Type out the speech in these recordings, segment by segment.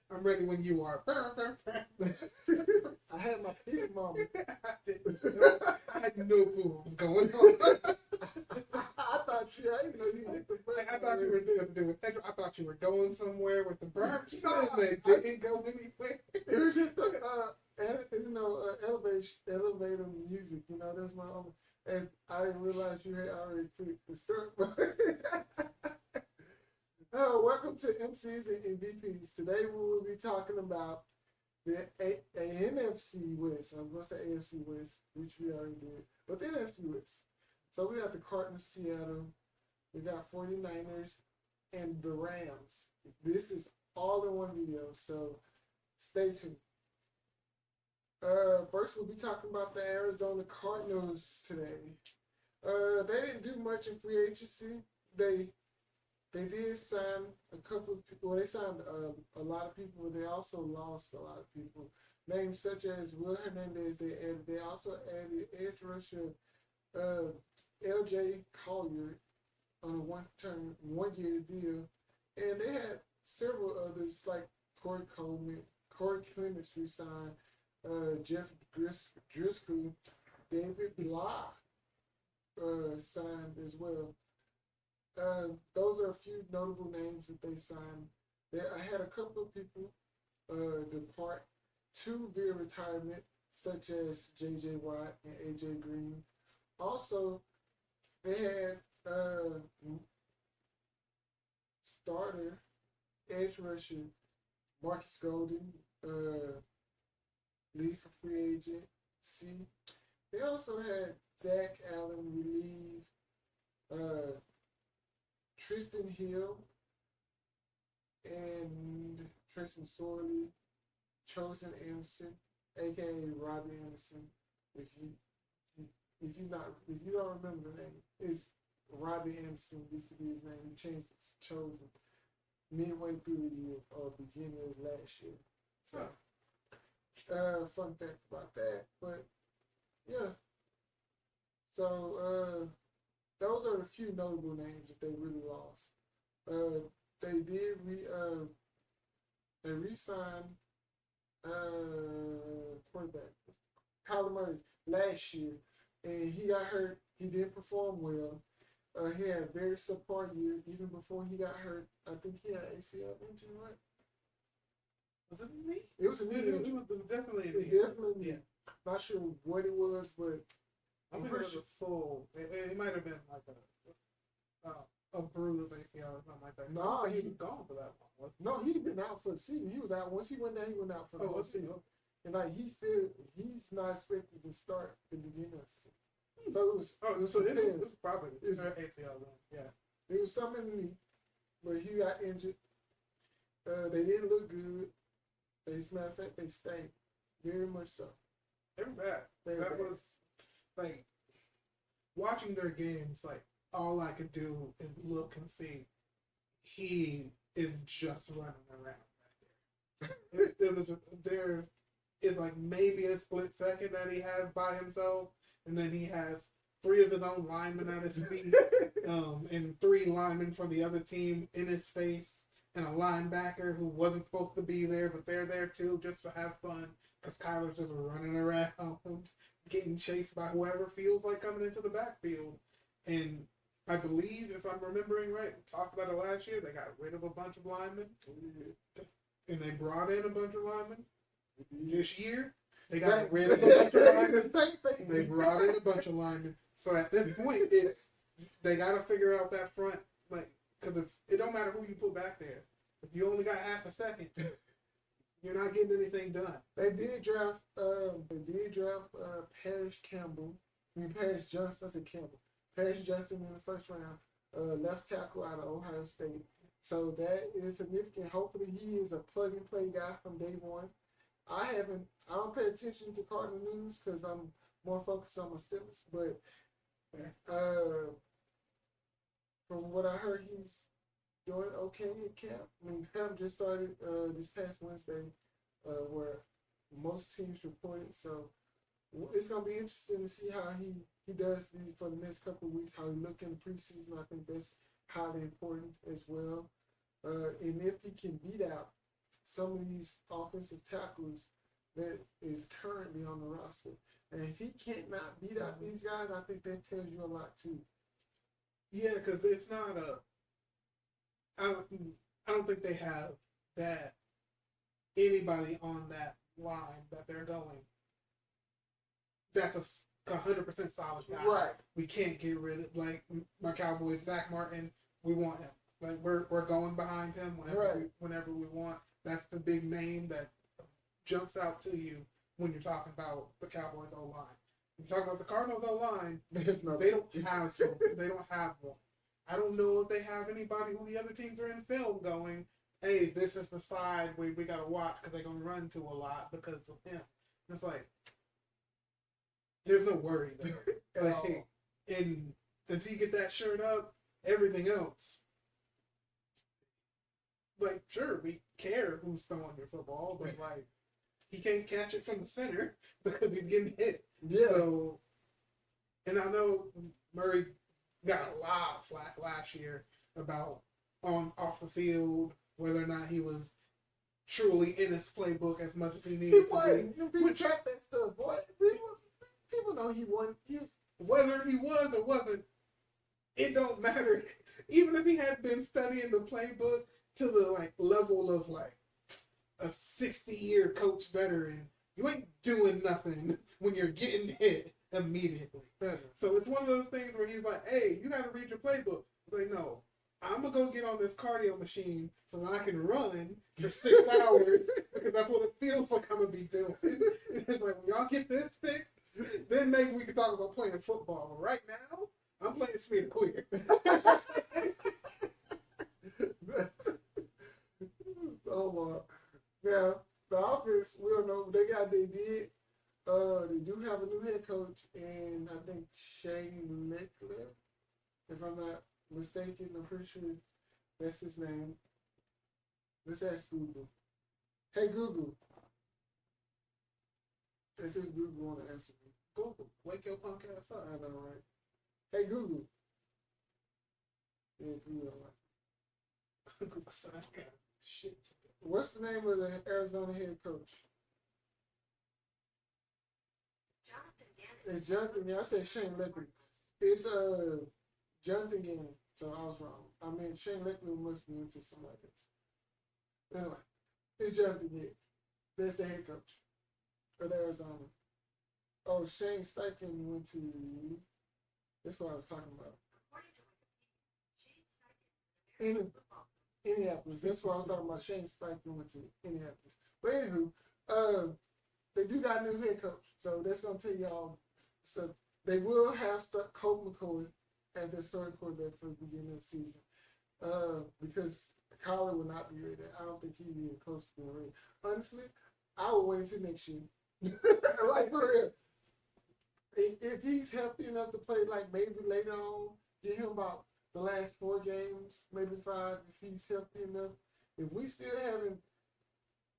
I'm ready when you are. I had my pig moment. I had no clue what was going on. I thought you, I didn't know you hit the button. I thought you were doing. I thought you were going somewhere with the burps, and they didn't go anywhere. It was just elevator music. You know, that's my own. And I didn't realize you had already clicked the start button. Welcome to MCs and MVPs. Today we will be talking about the NFC West. I'm going to say AFC West, which we already did, but the NFC West. So we got the Cardinals, Seattle. We got 49ers and the Rams. This is all in one video, so stay tuned. First, we'll be talking about the Arizona Cardinals today. They didn't do much in free agency. They did sign a couple of people. Well, they signed a lot of people, but they also lost a lot of people. Names such as Will Hernandez. They also added edge rusher L.J. Collier on a one-year deal, and they had several others like Corey Clements resigned, Jeff Driscoll, David Blah signed as well. Those are a few notable names that they signed. I had a couple of people depart to via retirement, such as J.J. Watt and A.J. Green. Also, they had starter edge rusher Marcus Golden leave for free agent. They also had Zach Allen relieve Tristan Hill and Tristan Sorley, Chosen Anderson, aka Robbie Anderson. If you don't remember the name, it's Robbie Anderson used to be his name. He changed it to Chosen midway through the year or beginning of last year. So, fun fact about that. But yeah, so those are the few notable names that they really lost. They did re-signed quarterback Kyler Murray last year, and he got hurt. He didn't perform well. He had a very subpar year even before he got hurt. I think he had ACL injury, right? Was it a knee? It was a knee injury. It was definitely a knee. Definitely. Yeah. Not sure what it was, but I'm pretty sure it was a full. It might have been like a bruise ACL or something like that. No, he was gone for that long. No, he'd been out for the season. He was out once he went down. He went out for the whole season. And like he's not expected to start the beginning of the season. So it was probably ACL then. Yeah. It was something in the knee, but he got injured. They didn't look good. As a matter of fact, they stank very much so. They were bad. That was like watching their games. Like all I could do is look and see he is just running around back there. There is like maybe a split second that he has by himself, and then he has 3 of his own linemen at his feet, and 3 linemen for the other team in his face, and a linebacker who wasn't supposed to be there, but they're there too just to have fun, because Kyler's just running around, getting chased by whoever feels like coming into the backfield. And I believe, if I'm remembering right, we talked about it last year, they got rid of a bunch of linemen, and they brought in a bunch of linemen. This year, they got rid of a bunch of linemen. They brought in a bunch of linemen. So at this point, they got to figure out that front, like, because it don't matter who you put back there. If you only got half a second, you're not getting anything done. They did draft Paris Johnson. I said Campbell. Paris Johnson in the first round, left tackle out of Ohio State. So that is significant. Hopefully, he is a plug and play guy from day one. I don't pay attention to Cardinal news because I'm more focused on my Steelers. But from what I heard, he's doing okay at camp. I mean, camp just started this past Wednesday, where most teams reported. So it's gonna be interesting to see how he does for the next couple of weeks. How he look in the preseason. I think that's highly important as well. And if he can beat out some of these offensive tackles that is currently on the roster, and if he can't not beat out these guys, I think that tells you a lot too. Yeah, because it's not a. I don't think they have that anybody on that line that they're going. That's a 100% solid guy. Right. We can't get rid of like my Cowboys, Zach Martin. We want him. Like we're going behind him whenever we want. That's the big name that jumps out to you when you're talking about the Cowboys O line. When you're talking about the Cardinals O line, they don't have one. I don't know if they have anybody who the other teams are in film going, hey, this is the side we got to watch because they're going to run to a lot because of him. And it's like, there's no worry there. Like, and until you get that shirt up, everything else, like, sure, we care who's throwing your football, but, like, he can't catch it from the center because he's getting hit. Yeah. So, and I know Murray got a lot of flack last year about off the field, whether or not he was truly in his playbook as much as he needed to be. People track that stuff, boy. People know he won. Whether he was or wasn't, it don't matter. Even if he had been studying the playbook to the like level of like a 60-year coach veteran, you ain't doing nothing when you're getting hit immediately. So it's one of those things where he's like, hey, you got to read your playbook. He's like, no, I'm going to go get on this cardio machine so that I can run for 6 hours because that's what it feels like I'm going to be doing. And it's like, when y'all get this fixed, then maybe we can talk about playing football. But right now, I'm playing Smear Queer. Oh, Lord. Yeah, the offense, we don't know. They did. They do have a new head coach, and I think Shane Leclerc, if I'm not mistaken. I'm pretty sure that's his name. Let's ask Google. Hey, Google. Let's see if Google want to answer me. Google, wake your punk ass up. I know, right? Hey, Google. Yeah, Google, right? Google said, I got shit. What's the name of the Arizona head coach? It's Jonathan. Yeah, I said Shane Leclerc. It's Jonathan Gannon. So I was wrong. I mean Shane Leclerc must be into somebody else. Anyway, it's Jonathan Gannon. That's the head coach of Arizona. Oh, Shane Steichen went to. That's what I was talking about. Indianapolis. That's what I was talking about. Shane Steichen went to Indianapolis. But anywho, they do got a new head coach, so that's gonna tell y'all. So they will have Colt McCoy as their starting quarterback for the beginning of the season, because Kyler will not be ready. I don't think he'll be close to being ready. Honestly, I will wait until next year. Like for real. If he's healthy enough to play, like maybe later on, get him about the last 4 games, maybe 5. If he's healthy enough, if we still having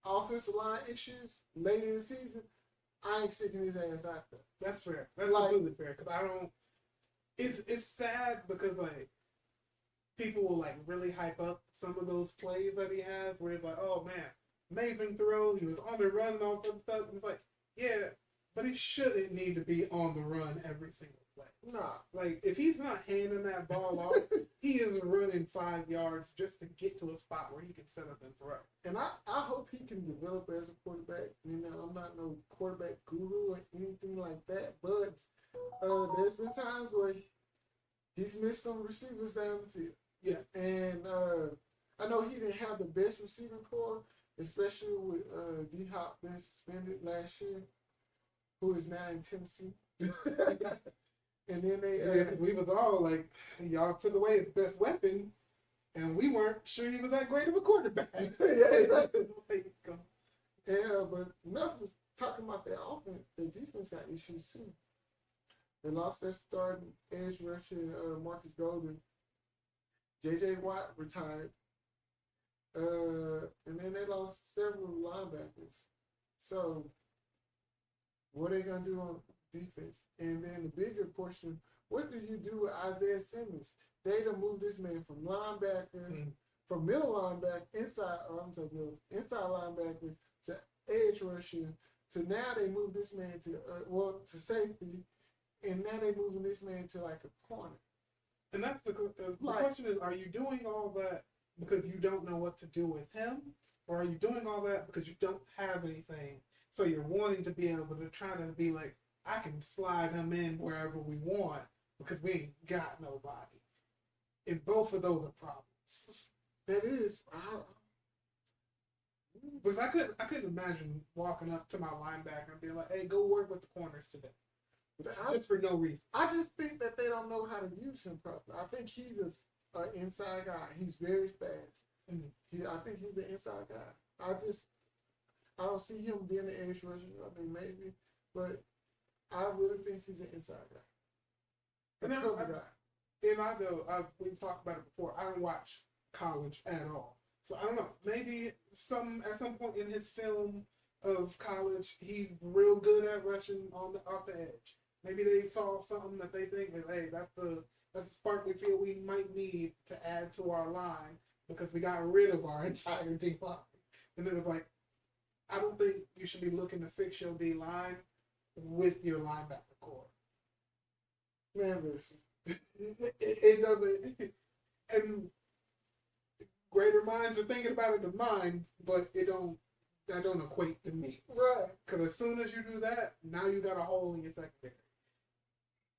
offensive line issues late in the season, I ain't sticking his ass out there. That's fair. That's completely fair. Because I don't. It's sad because like people will like really hype up some of those plays that he has, where it's like, oh man, amazing throw. He was on the run and all that stuff. And it's like, yeah, but he shouldn't need to be on the run every single play. Nah, like if he's not handing that ball off, he is running 5 yards just to get to a spot where he can set up and throw. And I hope he can develop as a quarterback. You know, I'm not no quarterback guru or anything like that, but there's been times where he's missed some receivers down the field. Yeah. And I know he didn't have the best receiving core, especially with D-Hop being suspended last year, who is now in Tennessee. And then we was all like, y'all took away his best weapon, and we weren't sure he was that great of a quarterback. Yeah, but enough was talking about their offense. Their defense got issues too. They lost their starting edge rusher, Marcus Golden. J.J. Watt retired. And then they lost several linebackers. So, what are they going to do on defense? And then the bigger question, what do you do with Isaiah Simmons? They done moved this man from linebacker from middle linebacker, inside linebacker to edge rusher to now they move this man to safety, and now they moving this man to like a corner. And that's the question is, are you doing all that because you don't know what to do with him? Or are you doing all that because you don't have anything? So you're wanting to be able to try to be like, I can slide him in wherever we want because we ain't got nobody. And both of those are problems. That is, because I couldn't imagine walking up to my linebacker and being like, hey, go work with the corners today. Just for no reason. I just think that they don't know how to use him properly. I think he's an inside guy. He's very fast. I think he's an inside guy. I don't see him being an edge rusher. I mean, maybe, but I really think he's an inside guy. And I know we've talked about it before. I don't watch college at all, so I don't know. Maybe at some point in his film of college, he's real good at rushing off the edge. Maybe they saw something that they think that, hey, that's the spark we feel we might need to add to our line because we got rid of our entire D line. And then it's like, I don't think you should be looking to fix your D line with your linebacker core. Man, listen. It doesn't. And greater minds are thinking about it than mine, but that don't equate to me. Right. Because as soon as you do that, now you got a hole in your secondary.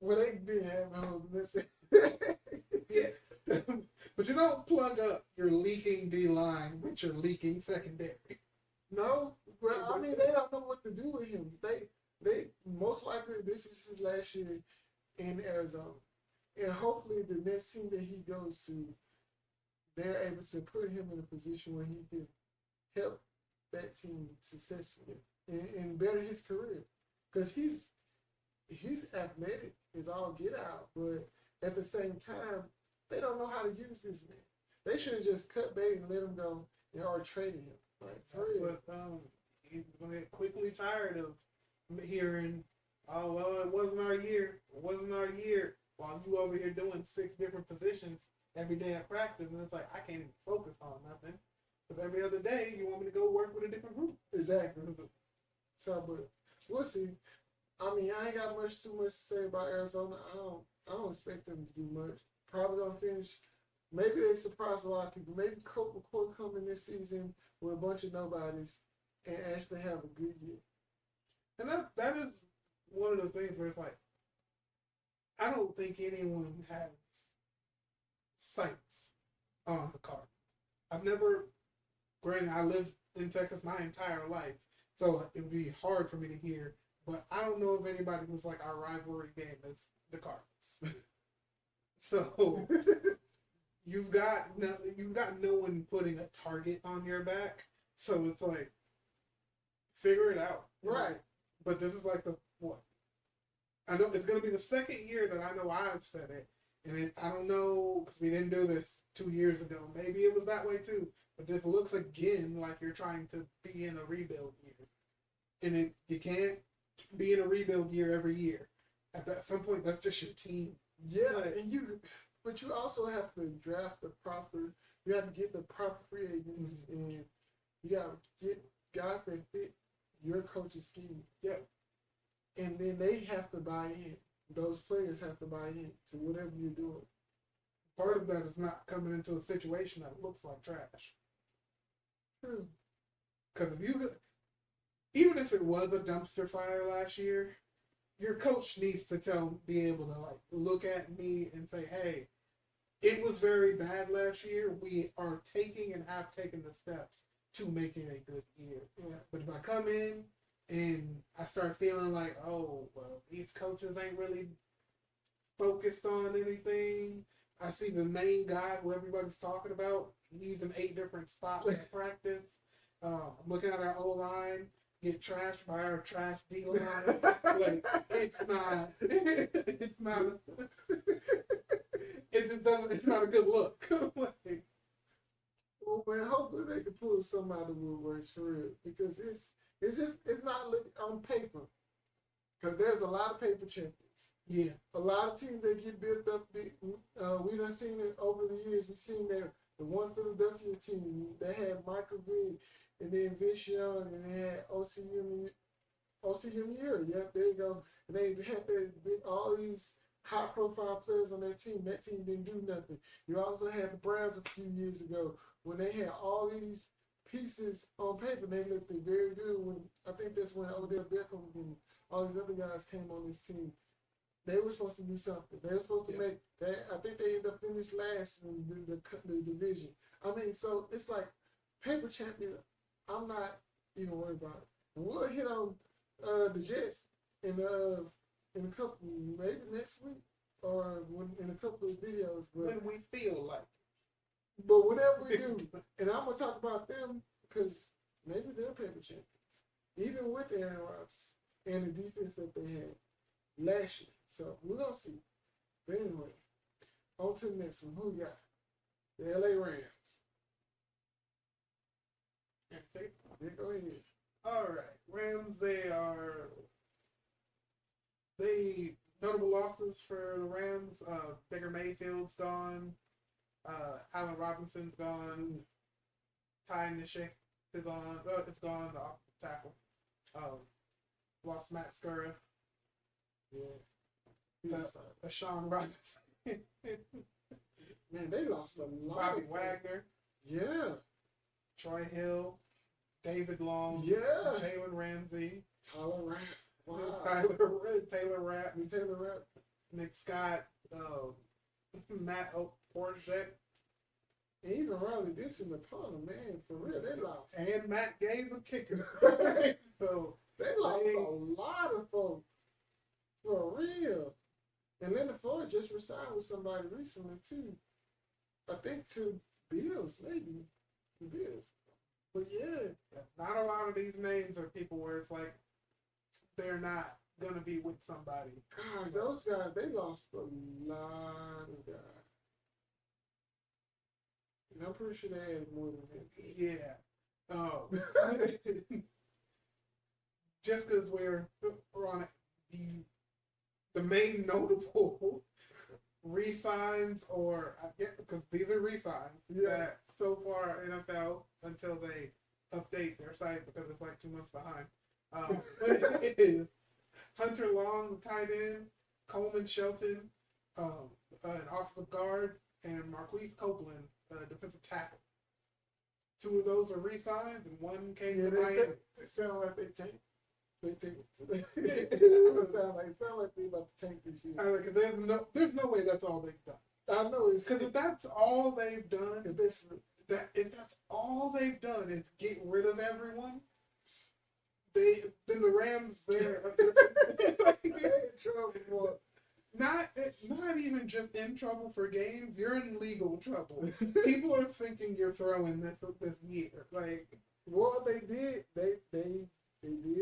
Well, they did have holes in this. Yeah. But you don't plug up your leaking D-line with your leaking secondary. No. Well, I mean, they don't know what to do with him. They most likely, this is his last year in Arizona. And hopefully the next team that he goes to, they're able to put him in a position where he can help that team successfully and better his career. Because he's athletic as all get out, but at the same time, they don't know how to use this man. They should have just cut bait and let him go or traded him. Like, for real. But he's going to get quickly tired of hearing, oh, well, it wasn't our year. It wasn't our year. While you over here doing 6 different positions every day at practice, and it's like, I can't even focus on nothing. Because every other day, you want me to go work with a different group. Exactly. So, but we'll see. I mean, I ain't got too much to say about Arizona. I don't expect them to do much. Probably gonna finish. Maybe they surprise a lot of people. Maybe Colt McCoy coming this season with a bunch of nobodies and actually have a good year. And that is one of the things where it's like, I don't think anyone has sights on the Cardinals. I've never, granted, I lived in Texas my entire life, so it would be hard for me to hear, but I don't know if anybody who's like our rivalry game is the Cardinals. So you've got no one putting a target on your back, so it's like, figure it out. Right. But this is like I know it's going to be the second year that I know I've said it. And I don't know, because we didn't do this 2 years ago. Maybe it was that way too. But this looks again like you're trying to be in a rebuild year. And you can't be in a rebuild year every year. At some point, that's just your team. Yeah, but you also have to draft you have to get the proper free agents, and you got to get guys that fit your coach's scheme. Yeah. And then they have to buy in. Those players have to buy in to whatever you're doing. Part of that is not coming into a situation that looks like trash. True. Because even if it was a dumpster fire last year, your coach needs to be able to like look at me and say, hey, it was very bad last year. We are taking and have taken the steps to make it a good year. Yeah. But if I come in and I start feeling like, oh, well, these coaches ain't really focused on anything. I see the main guy who everybody's talking about. He's in 8 different spots at practice. I'm looking at our O-line, get trashed by our trash D-line. Like, it's not, it just doesn't, it's not a good look. Like, well, man, hopefully they can pull some out of the woodworks for real, because it's not looking on paper. Because there's a lot of paper champions. Yeah. A lot of teams that get built up. We done seen it over the years. We've seen that The one Philadelphia team, they had Michael Vick and then Vince Young and they had OCM year. Yep, there you go. And they had all these high profile players on that team. That team didn't do nothing. You also had the Browns a few years ago when they had all these pieces on paper. They looked very good. When I think that's when Odell Beckham and all these other guys came on this team. They were supposed to do something. They were supposed to make that. I think they ended up finished last in the division. I mean, so it's like paper champion. I'm not even worried about it. And we'll hit on the Jets in a couple, maybe next week or in a couple of videos. But when we feel like it. But whatever we do, and I'm gonna talk about them because maybe they're paper champions, even with Aaron Rodgers and the defense that they had last year. So we're gonna see. But anyway, on to the next one. Who we got? The LA Rams. Okay. Yeah, go ahead. All right, Rams. They notable losses for the Rams. Baker Mayfield's gone. Allen Robinson's gone. Ty Nishik is on. It's gone. The offensive tackle. Lost Matt Skura. Yeah. Sean Robinson. Man, they lost a lot. Bobby Wagner. Yeah. Troy Hill. David Long. Yeah. Jalen Ramsey. Tyler Rapp. Wow. Taylor Rapp. Taylor Rapp. Nick Scott. Matt Porzek. And even Riley Dixon, the punter, man, for real, they lost. And Matt Gay, the kicker. So they lost a lot of folks. For real. And Leonard Floyd just resigned with somebody recently, too. I think to Bills, maybe. The Bills. But yeah. Not a lot of these names are people where it's like they're not going to be with somebody. God, those guys, they lost a lot of guys. And I'm pretty sure they had more than that. Yeah. Just because we're on the main notable re-signs, or I get because these are re-signs that so far NFL until they update their site because it's like 2 months behind. It is Hunter Long, tight end, Coleman Shelton, an offensive guard, and Marquise Copeland, defensive tackle. 2 of those are re-signs, and 1 came to Miami. They sound like they tank. It sound like they about to tank this year. Because there's no way that's all they've done. I know it's because if that's all they've done, if that's all they've done is get rid of everyone, then the Rams they're in trouble. Not even just in trouble for games, you're in legal trouble. People are thinking you're throwing this year. Like, well, they did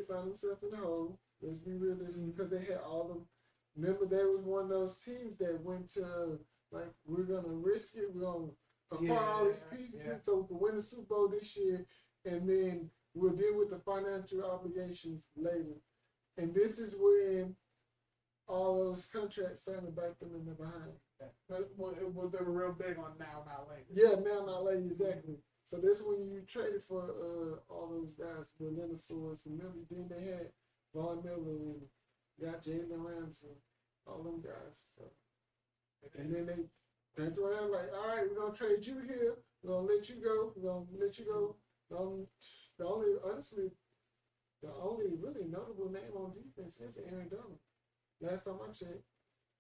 find themselves in the hole. Let's be realistic, because they had all them. Remember, there was one of those teams that went to like, we're gonna risk it. We're gonna acquire all these pieces so we can win the Super Bowl this year, and then we'll deal with the financial obligations later. And this is when all those contracts starting to bite them in the behind. Well, they were real big on now, not later. Yeah, now, not later, exactly. So this when you traded for all those guys, the Leonard Floyd, remember, then they had Von Miller and got Jalen Ramsey, all them guys. So. And then they turned around like, all right, we're going to trade you here. We're going to let you go. We're going to let you go. The only really notable name on defense is Aaron Donald. Last time I checked.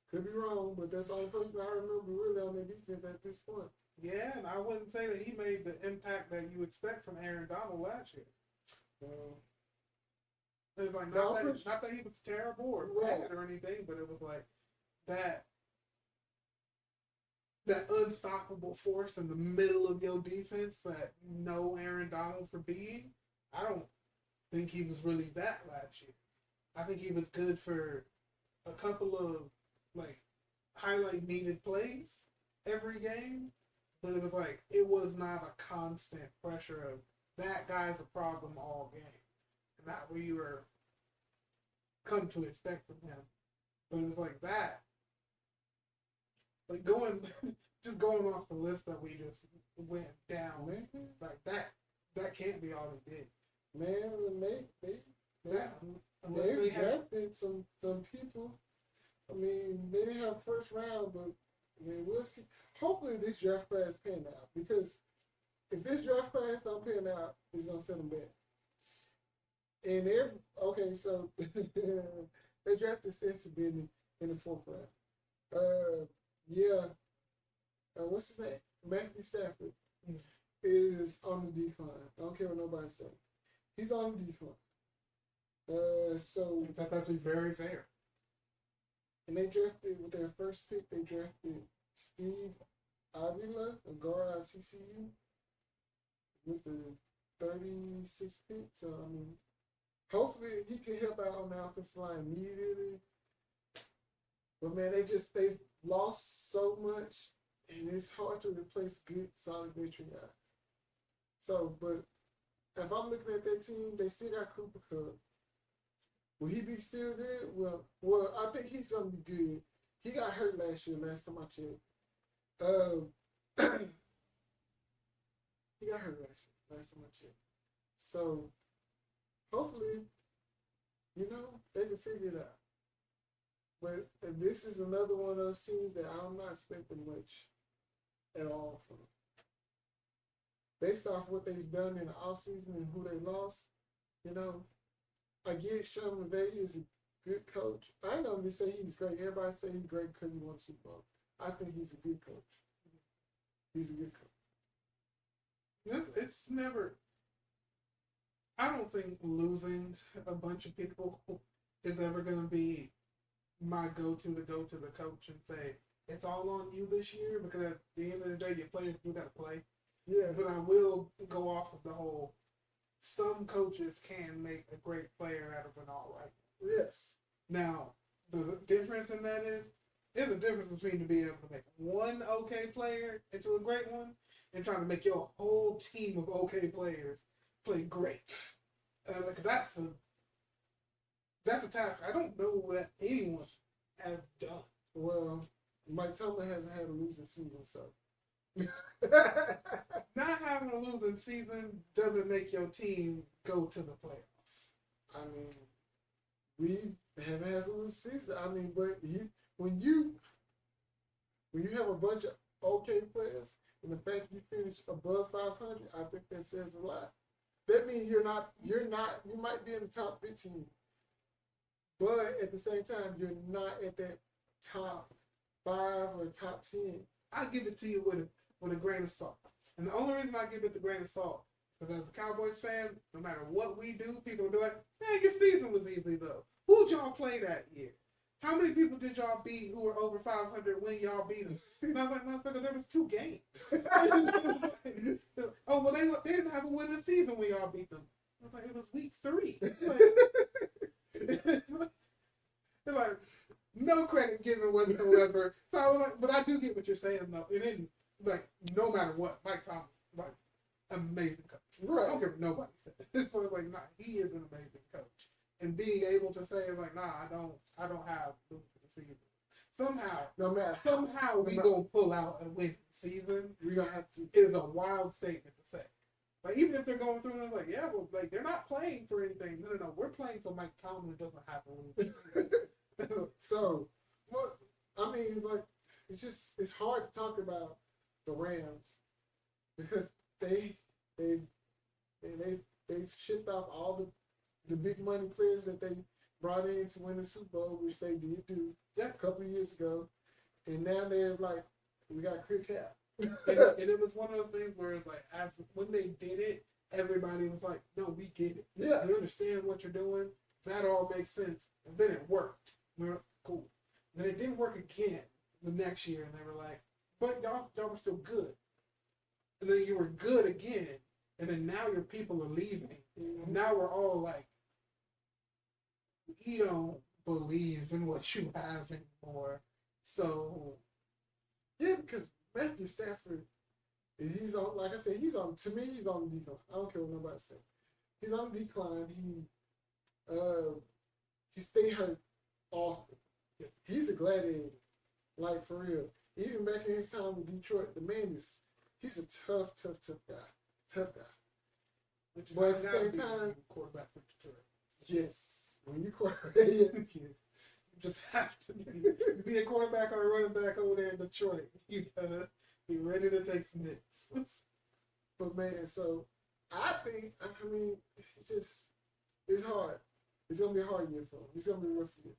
Could be wrong, but that's the only person I remember really on the defense at this point. Yeah, and I wouldn't say that he made the impact that you expect from Aaron Donald last year. It's like not that he was terrible or bad or anything, but it was like that unstoppable force in the middle of your defense that you know Aaron Donald for being. I don't think he was really that last year. I think he was good for a couple of like highlight needed plays every game, but it was like it was not a constant pressure of that guy's a problem all game, and not what you were come to expect from him. But it was like that, like going just going off the list that we just went down, Man, like that can't be all they did. man, That, unless they they have, drafted some people. I mean, they didn't have first round, but I mean, we'll see. Hopefully, this draft class pan out, because if this draft class don't pan out, it's gonna set them back. And okay, so they drafted Stetson Bennett in the 4th round. Yeah, what's his name? Matthew Stafford is on the decline. I don't care what nobody says. He's on the decline. So that's actually very fair. and they drafted with their first pick. They drafted Steve Avila, a guard out of TCU, with the 36th pick. So I mean, hopefully he can help out on the offensive line immediately. But man, they've lost so much, and it's hard to replace good, solid veteran guys. So, but if I'm looking at that team, they still got Cooper Kupp. Will he be still good? Well, I think he's gonna be good. He got hurt last year. Last time I checked, he got hurt last year. Last time I checked. So, hopefully, they can figure it out. But this is another one of those teams that I'm not expecting much at all from. Based off what they've done in the offseason and who they lost, I get Sean McVay is a good coach. I ain't gonna say he's great. Everybody say he's great because he won Super Bowl. I think he's a good coach. He's a good coach. It's never. I don't think losing a bunch of people is ever going to be my go-to to go to the coach and say, it's all on you this year, because at the end of the day, your players do got to play. Yeah. But I will go off of the whole, some coaches can make a great player out of an all right. Yes. Now, the difference in that is, there's a difference between to be able to make one okay player into a great one and trying to make your whole team of okay players play great. Like that's a task I don't know that anyone has done. Well, Mike Tomlin hasn't had a losing season, so. Not having a losing season doesn't make your team go to the playoffs. I mean, we haven't had a losing season. I mean, but when you have a bunch of okay players, and the fact you finish above 500, I think that says a lot. That means you might be in the top 15, but at the same time, you're not at that top 5 or top 10. I give it to you with a grain of salt. And the only reason I give it the grain of salt, because as a Cowboys fan, no matter what we do, people will be like, man, your season was easy though. Who'd y'all play that year? How many people did y'all beat who were over 500 when y'all beat them? And I was like, motherfucker, there was 2 games. Oh, well, they didn't have a winning season when y'all beat them. I was like, it was week 3. It's like, no credit given whatsoever. So I was like, but I do get what you're saying though. It didn't, like, no matter what, Mike Thomas, like, amazing coach. Right. I don't care what nobody says. It's like, nah, he is an amazing coach. And being able to say, like, nah, I don't have the season. Somehow we gonna pull out a winning season. We're gonna have to. It is a wild statement to say. Like, even if they're going through and they're like, yeah, well, like, they're not playing for anything. No, we're playing so Mike Tomlin doesn't have to lose. So, well, I mean, like, it's hard to talk about the Rams because they've shipped off all the big money players that they brought in to win the Super Bowl, which they did do a couple of years ago, and now they're like, we got clear cap. and it was one of those things where it's like, when they did it, everybody was like, no, we get it. Yeah, we understand what you're doing. That all makes sense. And then it worked. We were cool. Then it didn't work again the next year, and they were like, but y'all were still good. And then you were good again, and then now your people are leaving. And now we're all like, we don't believe in what you have anymore. So, yeah, because Matthew Stafford, he's on. Like I said, to me, he's on the decline. I don't care what nobody says. He's on the decline. He stay hurt often. He's a gladiator, like for real. Even back in his time with Detroit, the man he's a tough guy. Tough guy. But at the same time, quarterback for Detroit. Yes. When you quarterback, yes. You just have to be a quarterback or a running back over there in Detroit. You gotta be ready to take some hits. But man, so I mean, it's hard. It's gonna be a hard year for him. It's gonna be a rough year.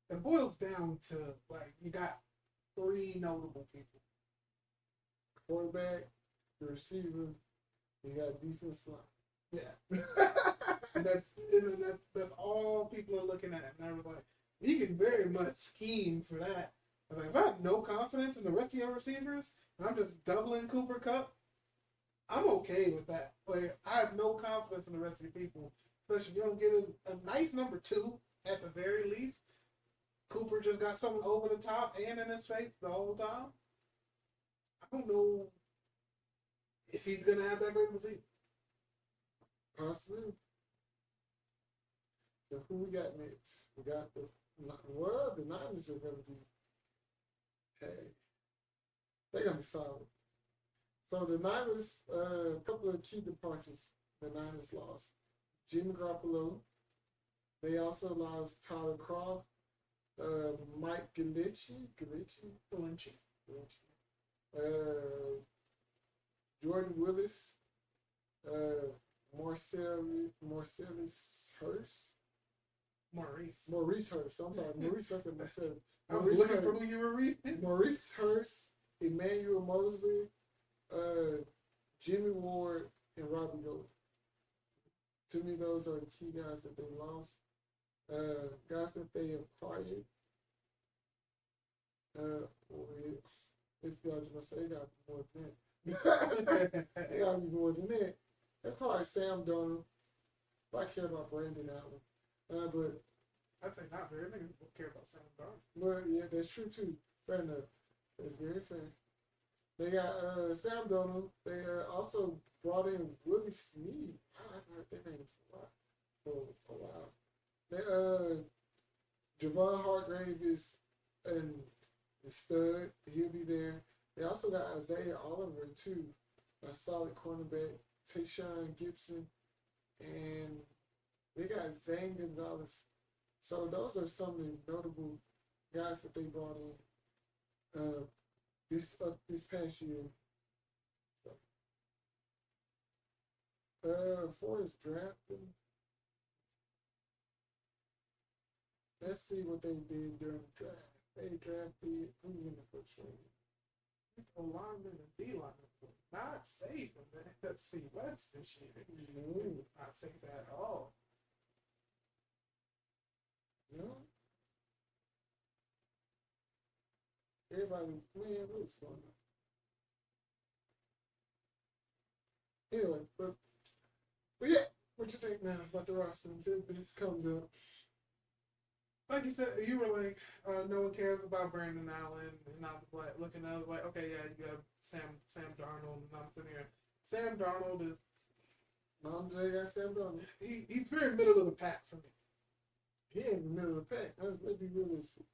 It boils down to like you got three notable people: quarterback, the receiver, you got defense line. Yeah, and that's all people are looking at. And I was like, you can very much scheme for that. I'm like, if I have no confidence in the rest of your receivers, and I'm just doubling Cooper Kupp, I'm okay with that. Like, I have no confidence in the rest of your people, especially if you don't get a nice number two at the very least. Cooper just got someone over the top and in his face the whole time. I don't know if he's gonna have that great receiver. Possibly. So who we got next? We got the Niners are gonna be. Hey, they're gonna be solid. So the Niners, a couple of key departures the Niners lost. Jimmy Garoppolo. They also lost Tyler Croft, Mike Galici, Jordan Willis, Marcellus Hurst. Maurice Hurst. I'm sorry, Maurice Hurst and Marcellus. I was looking for who you were reading. Maurice Hurst, Emmanuel Mosley, Jimmy Ward, and Robbie Gold. To me, those are the key guys that they lost. Guys that they acquired. It's gonna say they gotta be more than that. They gotta be more than that. They acquired Sam Darnold. I care about Brandon Allen. But I'd say not very many people care about Sam Darnold. Well, yeah, that's true too. Fair enough. That's very fair. They got Sam Darnold. They also brought in Willie Snead. I haven't heard that name for a while. They Javon Hargrave is and the stud. He'll be there. They also got Isaiah Oliver too, a solid cornerback. Tayshaun Gibson, and they got Zane Gonzalez. So those are some of the notable guys that they brought in this past year. So, for his drafting, let's see what they did during the draft. They drafted who in the first round? A lineman and D lineman, not safe in the NFC West this year. Not safe at all. No. Everybody, man, what's going on? Anyway, but yeah, what you think now about the roster until this comes up? Like you said, you were like, no one cares about Brandon Allen, and I was like, looking at it, like, okay, yeah, you have Sam Darnold, and I'm sitting here. Sam Darnold is. They got Sam Darnold. He's very middle of the pack for me. He ain't in the middle of the pack. Let's be realistic.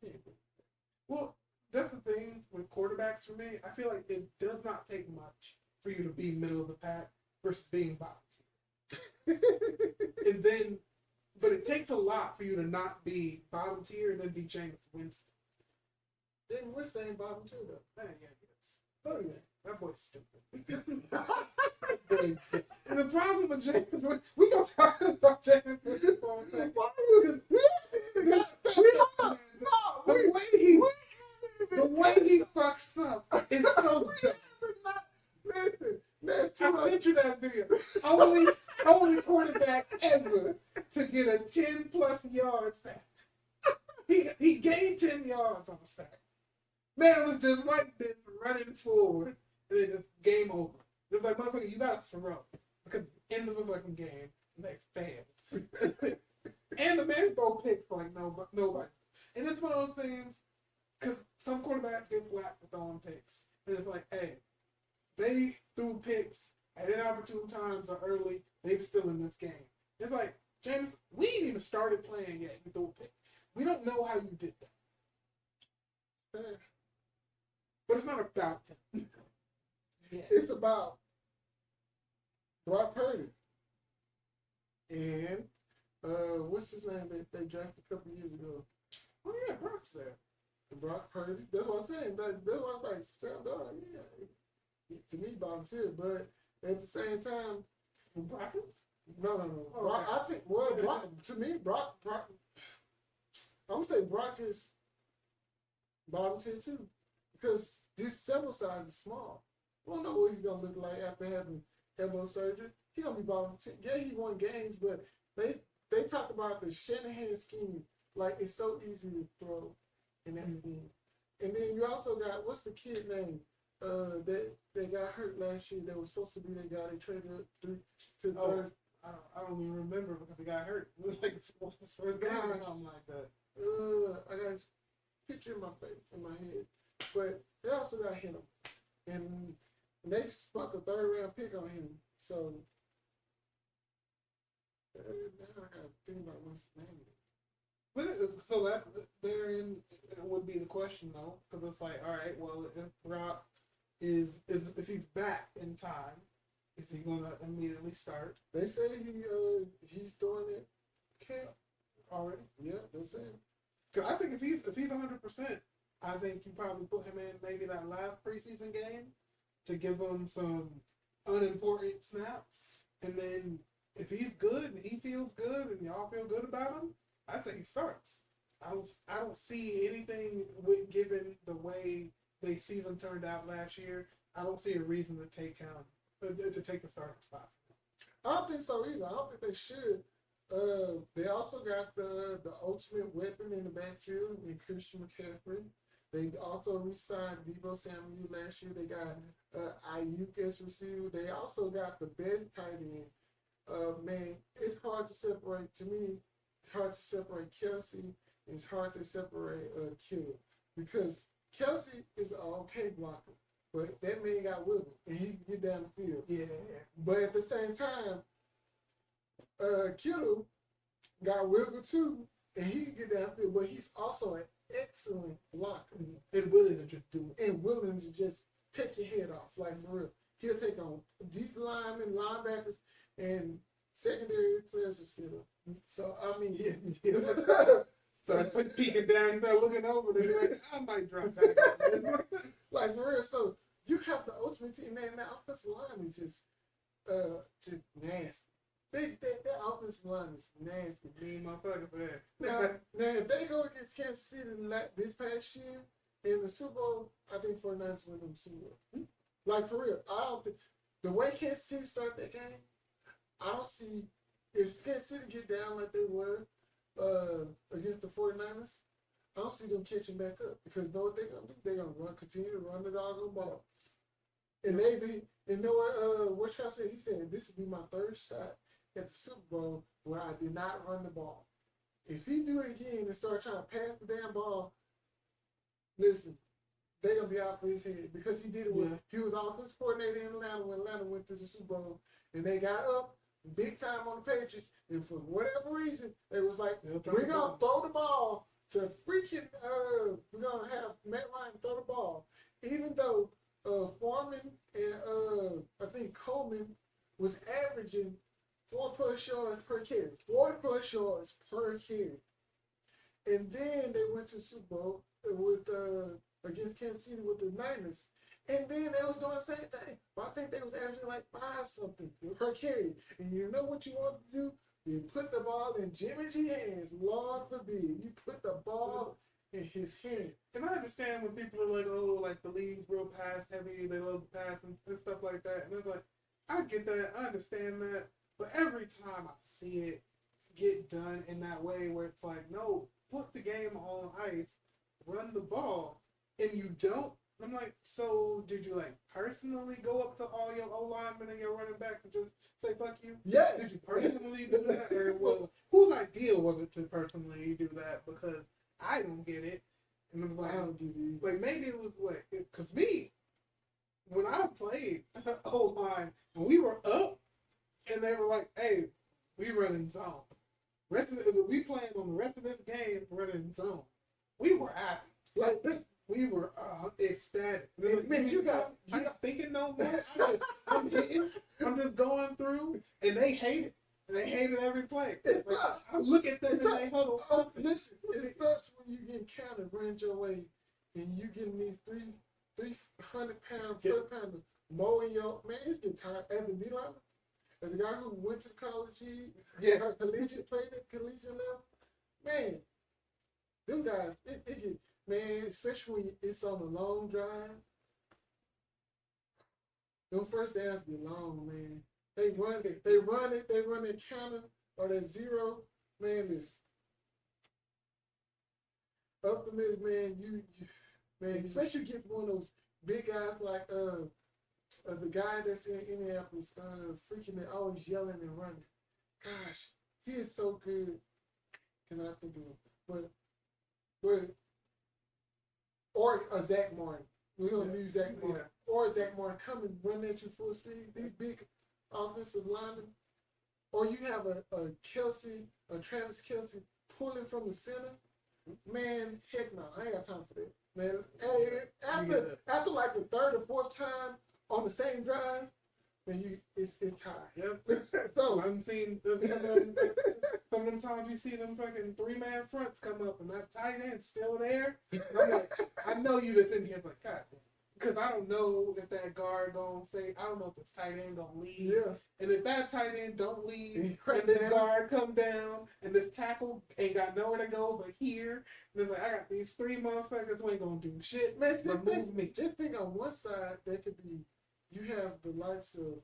Well, that's the thing with quarterbacks for me. I feel like it does not take much for you to be middle of the pack versus being bottom tier. And then. But it takes a lot for you to not be bottom tier and then be Jameis Winston. Then Winston ain't bottom tier though. Yeah, yes. Oh yeah, that boy's stupid. And the problem with Jameis Winston, we gonna talk about Jameis Winston for a second. The way he fucks up is so bad. Listen. I sent you that video. Only quarterback ever to get a 10+ yard sack. He gained 10 yards on a sack. Man was just like this, running forward, and then just game over. It was like, motherfucker, you got to throw. Because end of the fucking game, and they failed. And the man throw picks like nobody. And it's one of those things, because some quarterbacks get flat for throwing picks. And it's like, hey, they threw picks at inopportune times or early. They were still in this game. It's like, James, we ain't even started playing yet. You threw a pick. We don't know how you did that. But it's not about him. Yeah. It's about Brock Purdy and what's his name that they drafted a couple years ago? Oh yeah, Brock's there. Brock Purdy. That's what I'm saying. That's what I was like, Sam Darnold, yeah. To me, bottom tier, but at the same time, Brock? No. Oh, Brock, okay. I think Brock, to me, Brock. I'm gonna say Brock is bottom tier too, because his sample size is small. We don't know what he's gonna look like after having elbow surgery. He gonna be bottom tier. Yeah, he won games, but they talk about the Shanahan scheme like it's so easy to throw in that scheme. And then you also got what's the kid name that got hurt last year that was supposed to be the guy they traded to third. I don't even remember because he got hurt. It was like his first game or something like that. I got his picture in my face, in my head. But they also got him. And they spent the 3rd round pick on him. So now I gotta think about what's his name is. But so that therein would be the question though, because it's like, all right, well, if Brock is if he's back in time, is he going to immediately start? They say he's throwing it camp Already? Yeah, that's it. Because I think if he's 100%, I think you probably put him in maybe that last preseason game to give him some unimportant snaps, and then if he's good and he feels good and y'all feel good about him, I'd say he starts. I don't see anything given the way the season turned out last year. I don't see a reason to take the starting spot. I don't think so either. I don't think they should. They also got the ultimate weapon in the backfield in Christian McCaffrey. They also re-signed Deebo Samuel last year. They got Ayuk as receiver. They also got the best tight end. Man, it's hard to separate. To me, it's hard to separate Kelsey. It's hard to separate Kittle because Kelsey is an okay blocker, but that man got wiggle and he can get down the field. Yeah. But at the same time, Kittle got wiggle too, and he can get down the field. But he's also an excellent blocker And willing to just do it. and willing to just take your head off, like for real. He'll take on these linemen, linebackers, and secondary players to Kittle. So I mean, Yeah. So I start peeking down, start looking over there, like, I might drop back. like for real. So you have the ultimate team, man. That offensive line is just nasty. That offensive line is nasty. Mean motherfucker, man. Now, if they go against Kansas City this past year in the Super Bowl, I think 49ers win them Super Bowl. Like for real, I don't think the way Kansas City start that game, I don't see if Kansas City get down like they were against the 49ers, I don't see them catching back up because know what they're gonna do? They're gonna continue to run the doggone ball. And know what Charles said? He said this would be my 3rd shot at the Super Bowl where I did not run the ball. If he do it again and start trying to pass the damn ball, listen, they're gonna be out for his head because he did it with he was offensive coordinator in Atlanta when Atlanta went to the Super Bowl and they got up big time on the Patriots, and for whatever reason, they was like, we're gonna throw the ball to freaking we're gonna have Matt Ryan throw the ball. Even though Foreman and I think Coleman was averaging 4+ yards per carry. 4+ yards per carry. And then they went to the Super Bowl with against Kansas City with the Niners. And then they was doing the same thing. But I think they was averaging like 5-something per carry. And you know what you want to do? You put the ball in Jimmy G hands. Lord forbid. You put the ball in his hand. And I understand when people are like, oh, like the league's real pass heavy, they love the pass and stuff like that. And it's like, I get that, I understand that. But every time I see it get done in that way where it's like, no, put the game on ice, run the ball, and you don't. I'm like, so did you like personally go up to all your O linemen and your running backs and just say fuck you? Yeah. Did you personally do that, or whose idea was it to personally do that? Because I don't get it. And I'm like, I don't get it. Like maybe it was like, cause me, when I played O line and we were up, and they were like, hey, we running zone. We playing on the rest of this game running zone. We were happy. Like we were ecstatic. Man, you got I'm not thinking no more. I'm just going through, and they hate it. They hated every play. Like, I look at them and they huddle. Oh, listen, it starts when you get counted, ran your way, and you getting these 300-pound, 300-pounder mowing your man. It's getting tired. As a D-lineman, as a guy who went to college, collegiate, played at collegiate level, man, them guys, it get, man, especially when it's on a long drive. Them first downs be long, man. They run that counter or that zero, man, is up the middle, man. Man, especially get one of those big guys like the guy that's in Indianapolis, freaking and always yelling and running. Gosh, he is so good. Can I think of him? But or a Zach Martin. We're gonna use Zach Martin. Yeah. Or Zach Martin coming run at you full speed. These big offensive linemen. Or you have a Travis Kelce pulling from the center. Man, heck no, I ain't got time for that. Man, after like the third or fourth time on the same drive, man, it's tired. Yep. So I'm seeing some of them times you see them fucking 3-man fronts come up and that tight end's still there. I'm like, I know you just in here, but God, because I don't know if that guard gonna stay. I don't know if this tight end gonna leave. Yeah. And if that tight end don't leave, and this guard come down, and this tackle ain't got nowhere to go but here, and it's like, I got these 3 motherfuckers who ain't gonna do shit. Man, remove me. Just think on one side, that could be, you have the likes of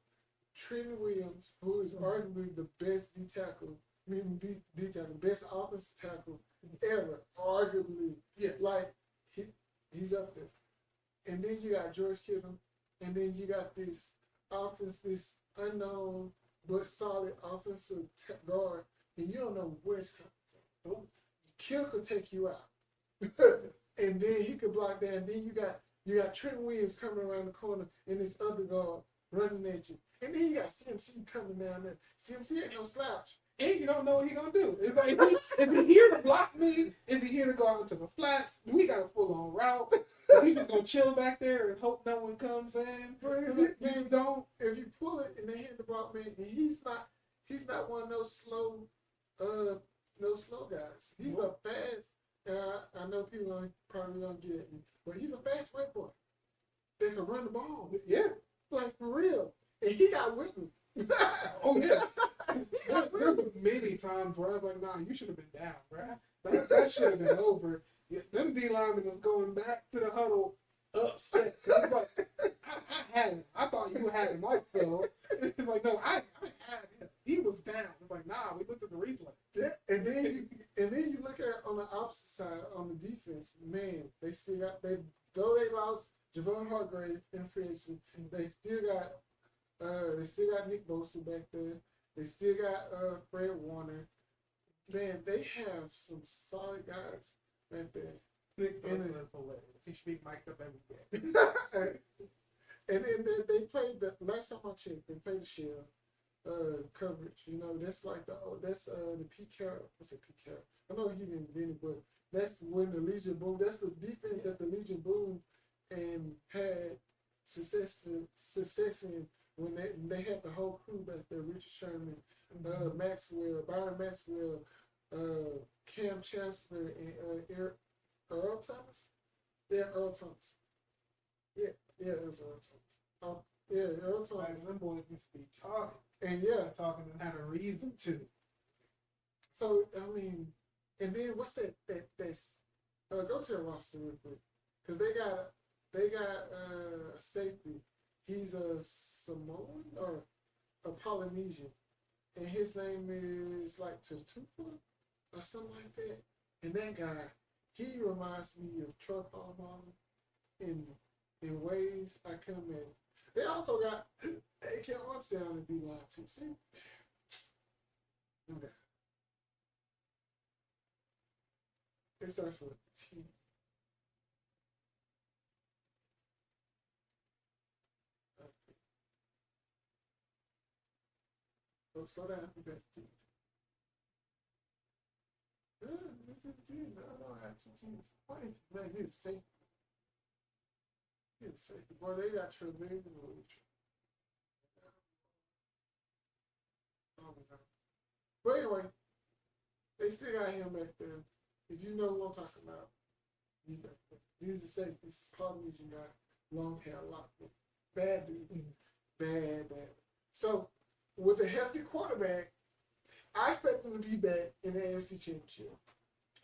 Trent Williams, who is arguably the best D tackle, best offensive tackle ever, arguably. Yeah. Like, he's up there. And then you got George Kittle, and then you got this unknown but solid offensive guard, and you don't know where it's coming from. Kittle could take you out, and then he could block that. And then you got Trent Williams coming around the corner, and this other guard running at you, and then you got CMC coming down there. CMC ain't no slouch. And you don't know what he gonna do. It's like, is he here to block me? Is he here to go out to the flats? We got a full on route. He just gonna chill back there and hope no one comes in. But if you pull it and they hand the ball, man, and he's not one of those slow guys. He's a fast. I know people probably gonna get at me, but he's a fast white boy. They can run the ball. Yeah, like for real. And he got with me. Oh yeah. There was many times where I was like, nah, you should have been down, bro. That should have been over. Yeah, them D linemen was going back to the huddle upset. Like, I had him. I thought you had him like so. It's like, no, I had him. He was down. It's like, nah, we looked at the replay. Yeah, and then you look at it on the opposite side, on the defense, man, they still got though they lost Javon Hargrave in free agency, they still got Nick Bosa back there. They still got Fred Warner. Man, they have some solid guys right there. Nick Bosa is hilarious. He should be mic'd up every day. And then they played the last time I checked, they played the shell coverage. You know, that's like the Pete Carroll. What's it, Pete Carroll? I know he didn't invent it, but that's when the Legion Boom. That's the defense that the Legion Boom and had success in. When they had the whole crew back there, Richard Sherman, Maxwell, Byron Maxwell, Cam Chancellor, and Earl Thomas. Yeah, Earl Thomas. Yeah, it was Earl Thomas. Earl Thomas. Like, them boys used to be talking. And talking and had a reason to. So I mean, and then what's that? Go to the roster real quick, because they got a safety. He's a Samoan or a Polynesian, and his name is like Tutufa or something like that. And that guy, he reminds me of Troy Polamalu in ways I can imagine. They also got A.K. Armstead on the D line too. See, okay. It starts with T. Slow down. You got T. I don't have 2 teams. Why is man? He's safe. He's a safety. Boy, they got Tremaine Rouge. I don't know. But anyway, they still got him back there. If you know what I'm talking about, he's back there. He's a safety. This Polynesian guy, long hair, locked in. Bad dude. Bad. So, with a healthy quarterback, I expect them to be back in the AFC Championship.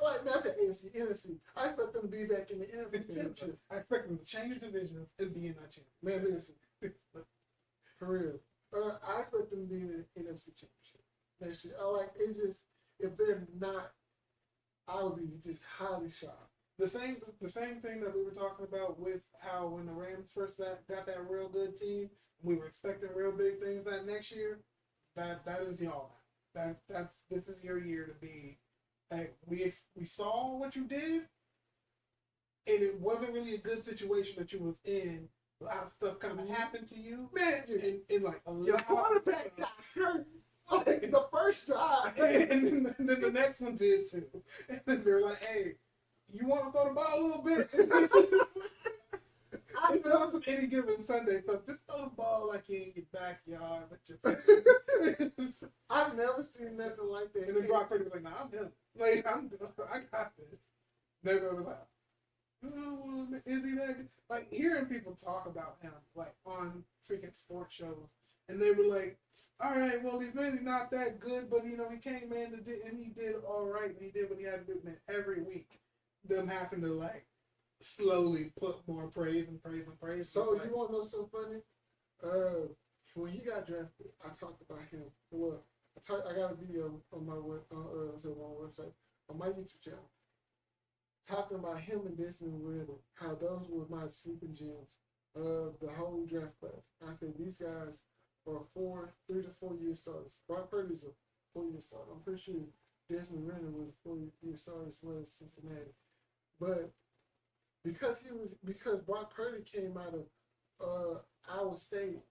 Like, not the AFC, NFC. I expect them to be back in the NFC Championship. I expect them to change divisions and be in that championship. Man, listen. For real. I expect them to be in the NFC Championship next year. It's just, if they're not, I would be just highly shocked. The same thing that we were talking about with how when the Rams first got that real good team, we were expecting real big things that next year. That is y'all now. This is your year to be. Like, we saw what you did, and it wasn't really a good situation that you was in. A lot of stuff kind of happened to you, Man, and like your quarterback got hurt in the first drive, and then the next one did too. And then they're like, "Hey, you want to throw the ball a little bit?" I know from any given Sunday, so just throw the ball like you in your backyard. I've never seen nothing like that. And then Brock Purdy was like, "Nah, I'm done. Like, I got this." Then they was like, "Oh, well, is he that good?" Like, hearing people talk about him, like, on freaking sports shows, and they were like, "All right, well, he's really not that good, but, you know, he came in and he did all right, and he did what he had to do." Man, every week, them having to, like, slowly put more praise and praise and praise. So, you want to know something funny? When he got drafted, I talked about him. Well, I got a video on my website, on my YouTube channel, talking about him and Desmond Ritter, how those were my sleeping gems of the whole draft class. I said these guys are 3 to 4 year starters. Brock Purdy's a 4-year starter. I'm pretty sure Desmond Ritter was a 4-year starter as well as Cincinnati. But because Brock Purdy came out of Iowa State,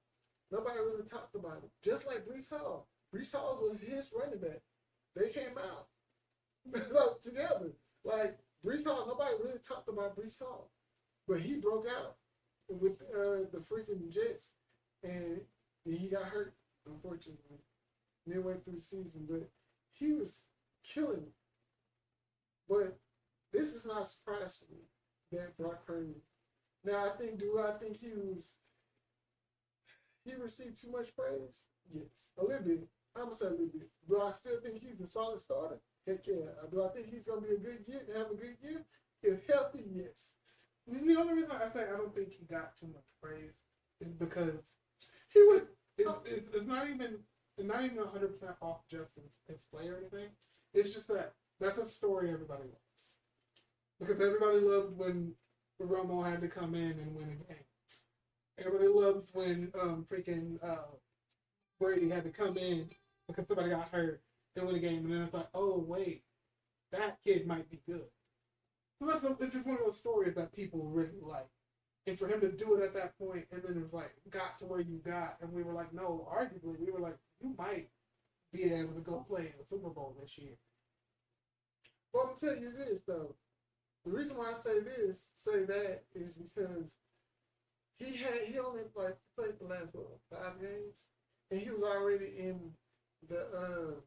nobody really talked about it. Just like Breece Hall. Breece Hall was his running back. They came out together. Like, Breece Hall, nobody really talked about Breece Hall. But he broke out with the freaking Jets, and he got hurt, unfortunately, midway through the season. But he was killing it. But this is not a surprise to me that Brock Purdy. Now, do I think he received too much praise? Yes, a little bit. I'm going to say a little bit. Do I still think he's a solid starter? Heck yeah. Do I think he's going to be a good year and have a good year? If healthy, yes. The only reason I say I don't think he got too much praise is because he was. It's not even 100% off just his play or anything. It's just that's a story everybody loves. Because everybody loved when Romo had to come in and win a game. Everybody loves when freaking Brady had to come in because somebody got hurt and win a game, and then it's like, oh wait, that kid might be good. So it's just one of those stories that people really like. And for him to do it at that point, and then it was like, got to where you got, and we were like, no, arguably, we were like, you might be able to go play in the Super Bowl this year. Well, I'm going to tell you this, though. The reason why I say that is because he only played the last 5 games, and he was already in the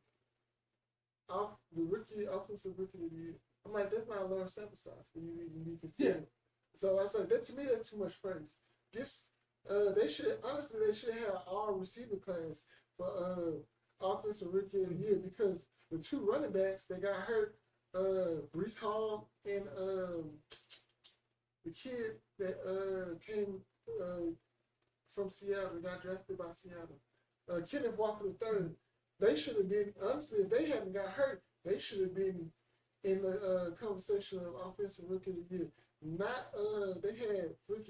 offensive rookie of the year. I'm like, that's not a large sample size for you to even be considered. Yeah. So I said, to me, that's too much praise. They should have all receiver class for offensive rookie of the year, because the 2 running backs they got hurt, Breece Hall and the kid that came from Seattle, got drafted by Seattle, Kenneth Walker III. They should have been, honestly, if they hadn't got hurt, they should have been in the conversation of offensive rookie of the year. Not they had what's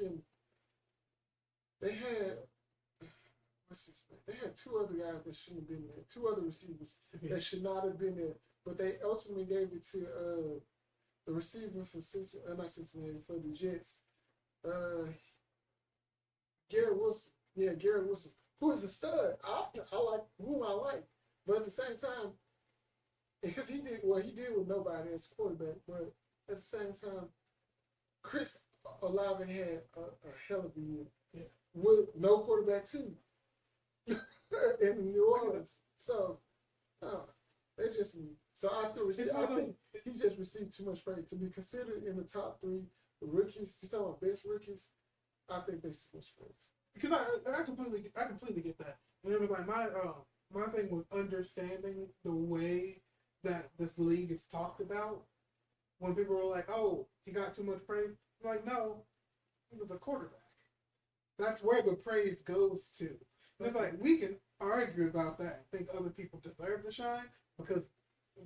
his name? They had 2 other guys that shouldn't have been there. 2 other receivers that should not have been there. But they ultimately gave it to the receiver for for the Jets. Garrett Wilson. Yeah, Garrett Wilson, who is a stud. I like. But at the same time, because he did what he did with nobody as quarterback, but at the same time, Chris Olave had a hell of a year. Yeah. With no quarterback too. In New Orleans. So it's just me. So I think he just received too much praise. To be considered in the top 3 rookies, you talking about best rookies, I think they too much praise. Because I completely get that. And it was like my thing was understanding the way that this league is talked about. When people were like, "Oh, he got too much praise," I'm like, no, he was a quarterback. That's where the praise goes to. And it's like we can argue about that. I think other people deserve the shine because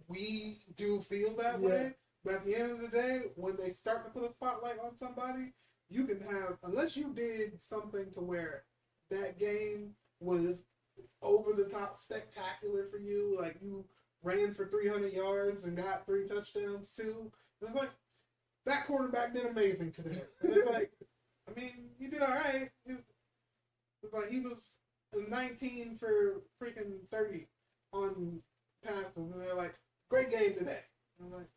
we do feel that way. But at the end of the day, when they start to put a spotlight on somebody, you can have, unless you did something to where that game was over the top spectacular for you, like you ran for 300 yards and got 3 touchdowns too. And it's like, that quarterback did amazing today. And it's like, I mean, he did all right. It's like he was 19 for freaking 30 on passes. And they're like, great game today. And I'm like,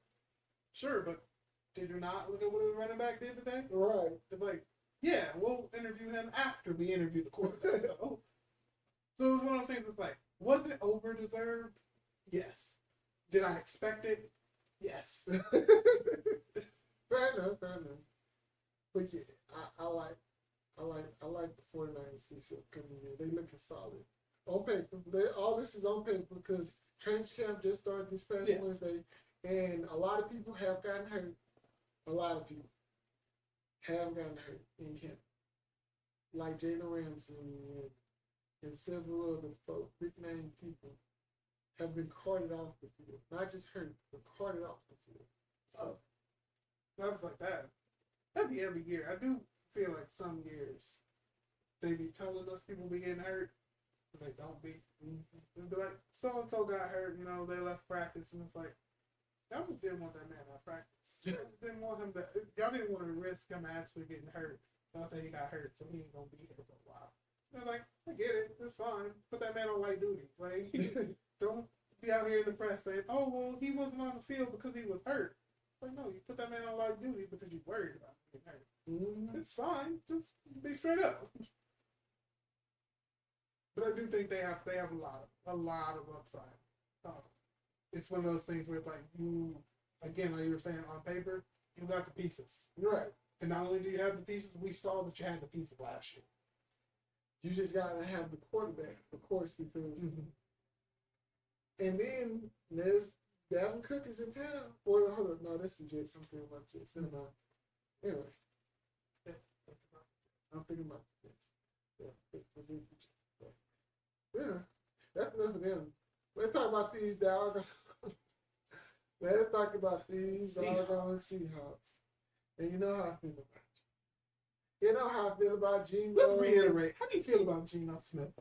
sure, but did you not look at what the running back did today? Right. It's like, yeah, we'll interview him after we interview the quarterback. So it was one of those things that's like, was it over-deserved? Yes. Did I expect it? Yes. Fair enough. But yeah, I like the 49ers this upcoming year. They looking solid. On paper. All this is on paper because training camp just started this past Wednesday, and a lot of people have gotten hurt. A lot of people have gotten hurt in camp. Like Jalen Ramsey and several other folks, big name people, have been carted off the field. Not just hurt, but carted off the field. So I was like that. That'd be every year. I do feel like some years they be telling us people be getting hurt, but they don't be. They'd be like, so and so got hurt, they left practice, and it's like, y'all just didn't want that man out of practice. Y'all didn't want him to. Y'all didn't want to risk him actually getting hurt. So I say he got hurt, so he ain't gonna be here for a while. They're like, I get it, it's fine. Put that man on light duty. Like, don't be out here in the press saying, oh well, he wasn't on the field because he was hurt. Like, no, you put that man on light duty because you're worried about him getting hurt. Mm-hmm. It's fine. Just be straight up. But I do think they have a lot of upside. It's one of those things where it's like you, again, like you were saying, on paper, you got the pieces. Right. And not only do you have the pieces, we saw that you had the pieces last year. You just gotta have the quarterback, of course, because and then there's Dalvin Cook is in town. Well, hold on, no, that's the Jets. I'm thinking about Jets. Never mind. Anyway, I'm thinking about the Jets. Yeah, that's enough of them. Let's talk about these doggone. Let's talk about these doggone Seahawks. And you know how I feel about you. You know how I feel about Geno. Let's reiterate. How do you feel about Geno Smith?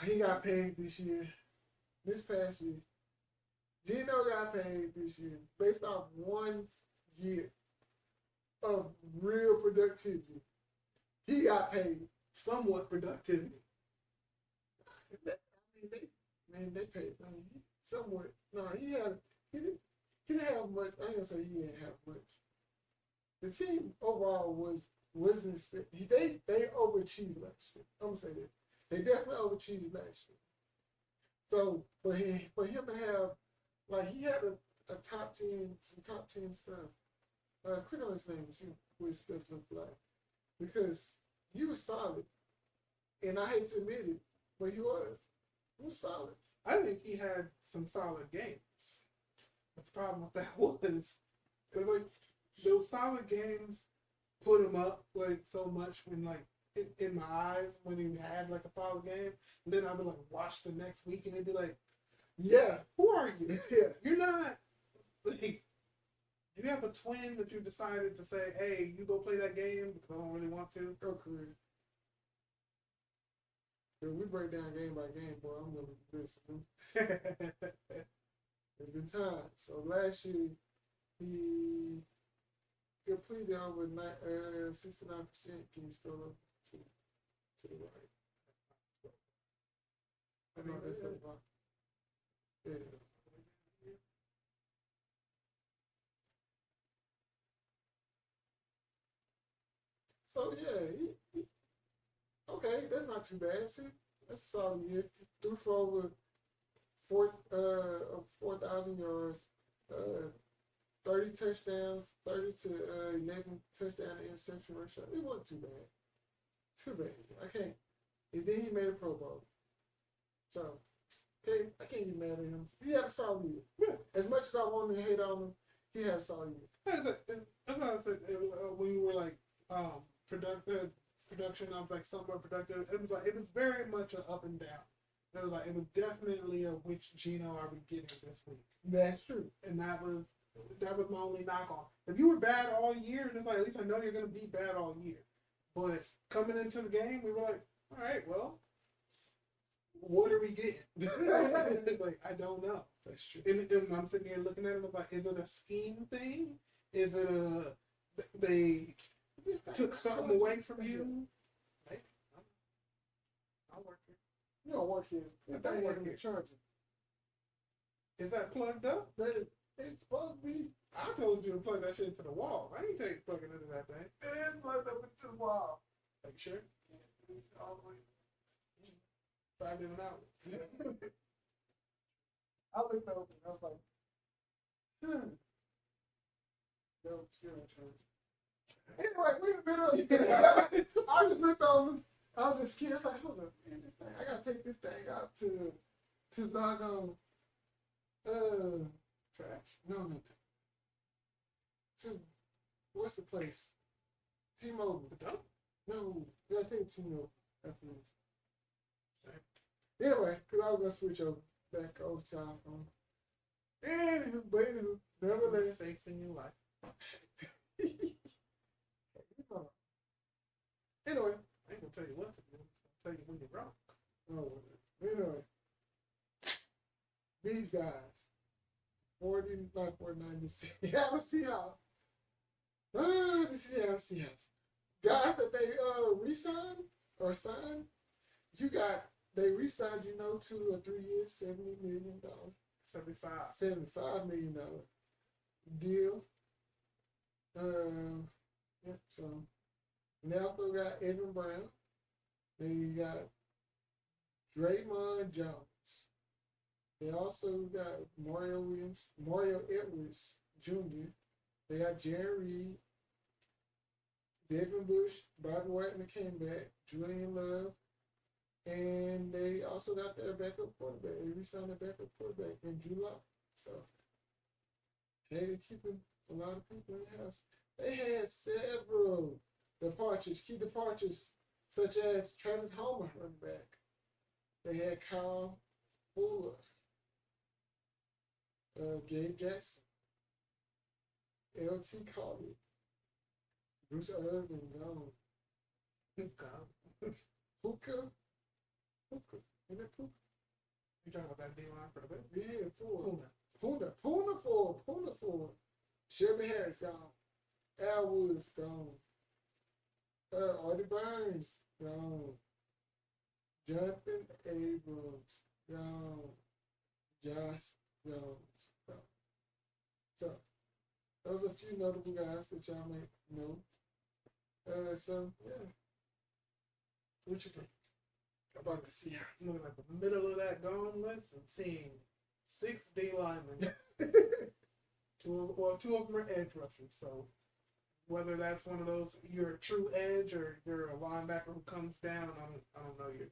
He got paid this year. This past year. Geno got paid this year based off 1 year of real productivity. He got paid. Somewhat productivity. They paid. Somewhat. No, he didn't have much. I ain't gonna say he didn't have much. The team overall wasn't they overachieved last year. I'm gonna say that. They definitely overachieved last year. So for him to have, like, he had a top 10, some top 10 stuff. Click on his name and see what his stuff looked like. Because he was solid. And I hate to admit it, but he was. He was solid. I think he had some solid games. But the problem with that was, like, those solid games put him up, like, so much when, like, in my eyes when he had, like, a solid game. And then I would, like, watch the next week and it'd be like, yeah, who are you? Yeah, you're not, like, you have a twin that you decided to say, hey, you go play that game because I don't really want to. Go career. If we break down game by game, boy, I'm going to listen. There's been time. So last year, he completed over 69%. Can you scroll up to the right? I know that's not right. Yeah. So yeah, okay, that's not too bad. See, that's a solid year. Threw for over 4,000 yards, 30 touchdowns, 30 to 11 touchdown to interception ratio. It wasn't too bad. Too bad. I can't. And then he made a Pro Bowl. So, okay, I can't get mad at him. He had a solid year. Yeah. As much as I wanted to hate on him, he had a solid year. That's how I said when you were like production of like somewhat productive. It was very much an up and down. It was definitely a which Geno are we getting this week? That's true. And that was my only knock on. If you were bad all year, it's like at least I know you're gonna be bad all year. But coming into the game, we were like, all right, well, what are we getting? Like, I don't know. That's true. And I'm sitting here looking at it, I'm like, is it a scheme thing? Is it they took something away from you? Maybe. I'll work here. You don't work here. I That don't ain't work gonna here. charge you. Is that plugged up? It's supposed to be. I told you to plug that shit into the wall. I ain't tell you to plug it into that thing. It's plugged up into the wall. Are you sure? All the way. 5 different outlets. I looked over and I was like, no, still in charge. Anyway, we've been up. I just looked over. I was just curious, like, hold up, man, this thing. I gotta take this thing out to doggone trash. No. To what's the place? T-Mobile. The dump? No, I think T-Mobile after this. Anyway, because I was gonna switch over back over to iPhone. Anywho, nevertheless. Mistakes in your life. Anyway. I ain't gonna tell you what to do. I'll tell you when you're wrong. Oh, anyway. These guys. 49, the Seattle Seahawks. The Seattle Seahawks. Guys that they re-signed or signed, they re-signed, to a 3-year, $70 million. 75. $75 million deal. So now still got Evan Brown. Then you got Draymond Jones. They also got Mario Edwards Jr. They got Jerry Reed, Devin Bush, Bobby Wagner came back, Julian Love, and they also got their backup quarterback. They re-signed their backup quarterback in July. So they're keeping a lot of people in the house. They had several key departures, such as Travis Homer running back. They had Kyle Fuller, Gabe Jackson, L.T. Colby, Bruce Irvin, gone. Puka. Isn't it Puka? You talking about that D-line for the bit? Yeah, Puna Ford. Shelby Harris gone. Al Woods gone. Artie Burns gone. Jonathan Abrams gone. Josh Jones gone. So those are a few notable guys that y'all may know. So yeah. What you think about the Seahawks? Looking at the middle of that gone list and seeing 6 D linemen. Two of them are edge rushers. So whether that's one of those, you're a true edge or you're a linebacker who comes down, I don't know you.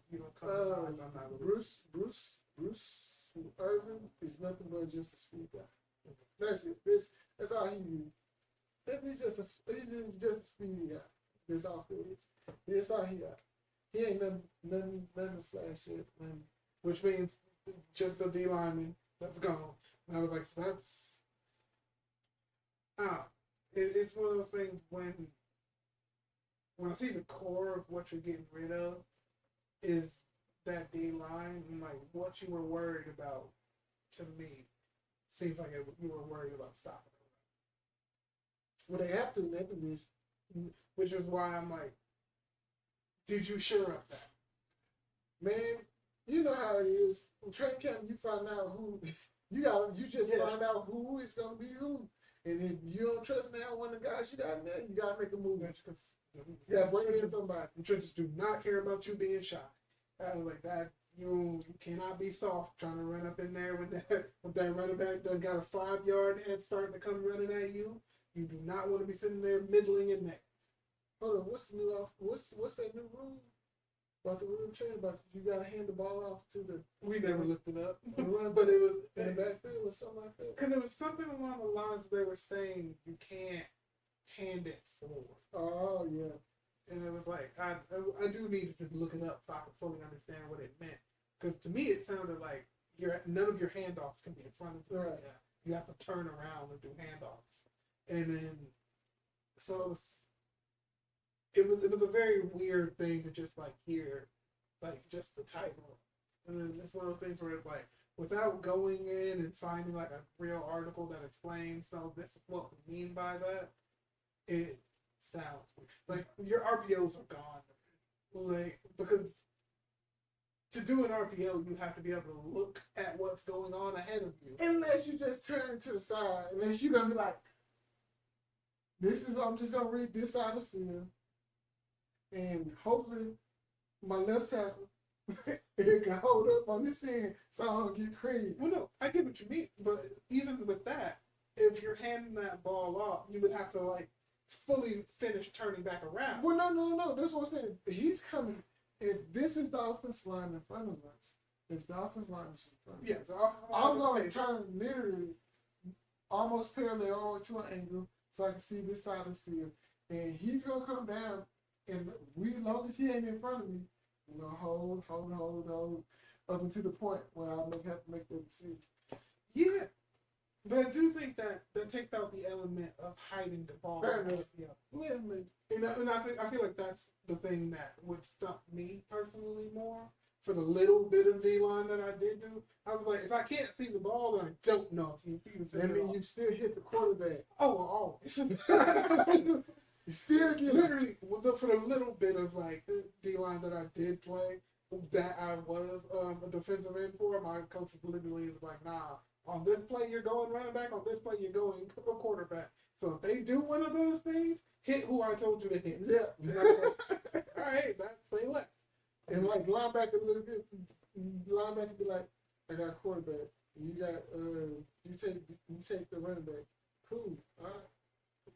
You don't come to mind, I'm not really. Bruce Irvin is nothing but just a speed guy. That's it. That's all he is. He's just a speedy guy. That's off the edge. That's all he got. He ain't nothing to flash yet, man. Which means just a D lineman that's gone. And I was like, so that's it's one of those things when I see the core of what you're getting rid of is that D line, and like what you were worried about, to me, seems like you were worried about stopping it. Well, they have to in that division. Which is why I'm like, did you sure up that? Man, you know how it is. In training camp, you find out who find out who is gonna be who. And if you don't trust now one of the guys you got in there, you gotta make a move. Because Yeah, bring in somebody. The trenches do not care about you being shy. Like that, you cannot be soft trying to run up in there with that running back that got a 5-yard head start to come running at you. You do not want to be sitting there middling in there. Hold on, what's the new what's that new rule? About the rule change about you gotta hand the ball off to the We never looked it up, run, but it was in the backfield or something like that. because it was something along the lines they were saying you can't hand it forward. Oh yeah. And it was like, I do need to look it up so I can fully understand what it meant. Because to me, it sounded like none of your handoffs can be in front of you. Right. You have to turn around and do handoffs. And then, so it was a very weird thing to just like hear, like just the title. And then it's one of those things where it's like, without going in and finding like a real article that explains, no, this is what we mean by that, it sounds like your RPOs are gone. Like, because to do an RPO, you have to be able to look at what's going on ahead of you. Unless you just turn to the side, unless you're gonna be like, I'm just gonna read this side of the field, and hopefully my left tackle it can hold up on this end so I don't get creamed. Well, no, I get what you mean, but even with that, if you're handing that ball off, you would have to like fully finish turning back around. Well, no. That's what I'm saying. He's coming. If this is the offense line in front of us, if the offense line is in front of us, I'm going to turn literally almost parallel to an angle so I can see this side of the field. And he's going to come down, and as long as he ain't in front of me, I'm going to hold up until the point where I'll have to make the decision. Yeah. But I do think that takes out the element of hiding the ball. Fair enough. Yeah. Yeah, man. And I feel like that's the thing that would stump me personally more for the little bit of D-line that I did do. I was like, if I can't see the ball, then I don't know if you can see I mean, you still hit the quarterback. Oh. You still get literally for the little bit of like D-line that I did play, that I was a defensive end for, my coach literally was like, nah, on this play you're going running back, on this play you're going quarterback. So if they do one of those things, hit who I told you to hit. Yeah. All right, that's say less. And like linebacker be like, I got a quarterback. You got you take the running back. Cool. All right.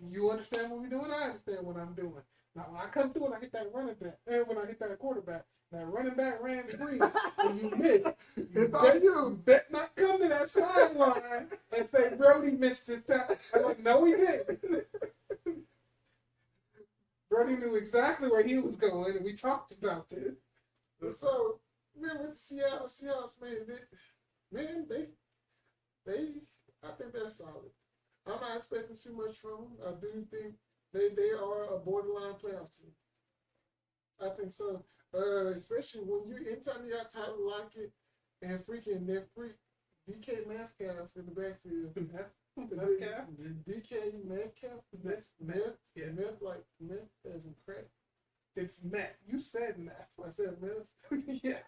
You understand what we're doing? I understand what I'm doing. Now when I come through and I hit that running back, and when I hit that quarterback, that running back ran free and you missed. It's on you. Bet not come to that sideline and say Brody missed his time. I'm like, no, he didn't. Brody knew exactly where he was going, and we talked about this. So, man, with the Seattle Seahawks, man, they, I think they're solid. I'm not expecting too much from them. I do think they are a borderline playoff team. I think so. Especially when anytime you got Tyler Lockett and freaking that freak DK Metcalf in the backfield. Metcalf? DK Metcalf? Meth as in crack. It's Met. You said Met. I said meth? Yeah.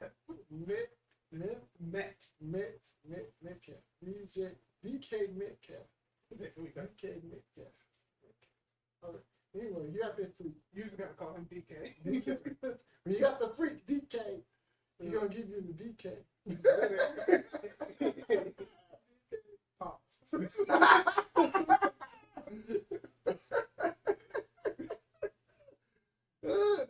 Metcalf. DK Metcalf. DK Metcalf. All right. Anyway, you got that freak. You just gotta call him DK. When you got the freak DK, he's gonna give you the DK. Pops.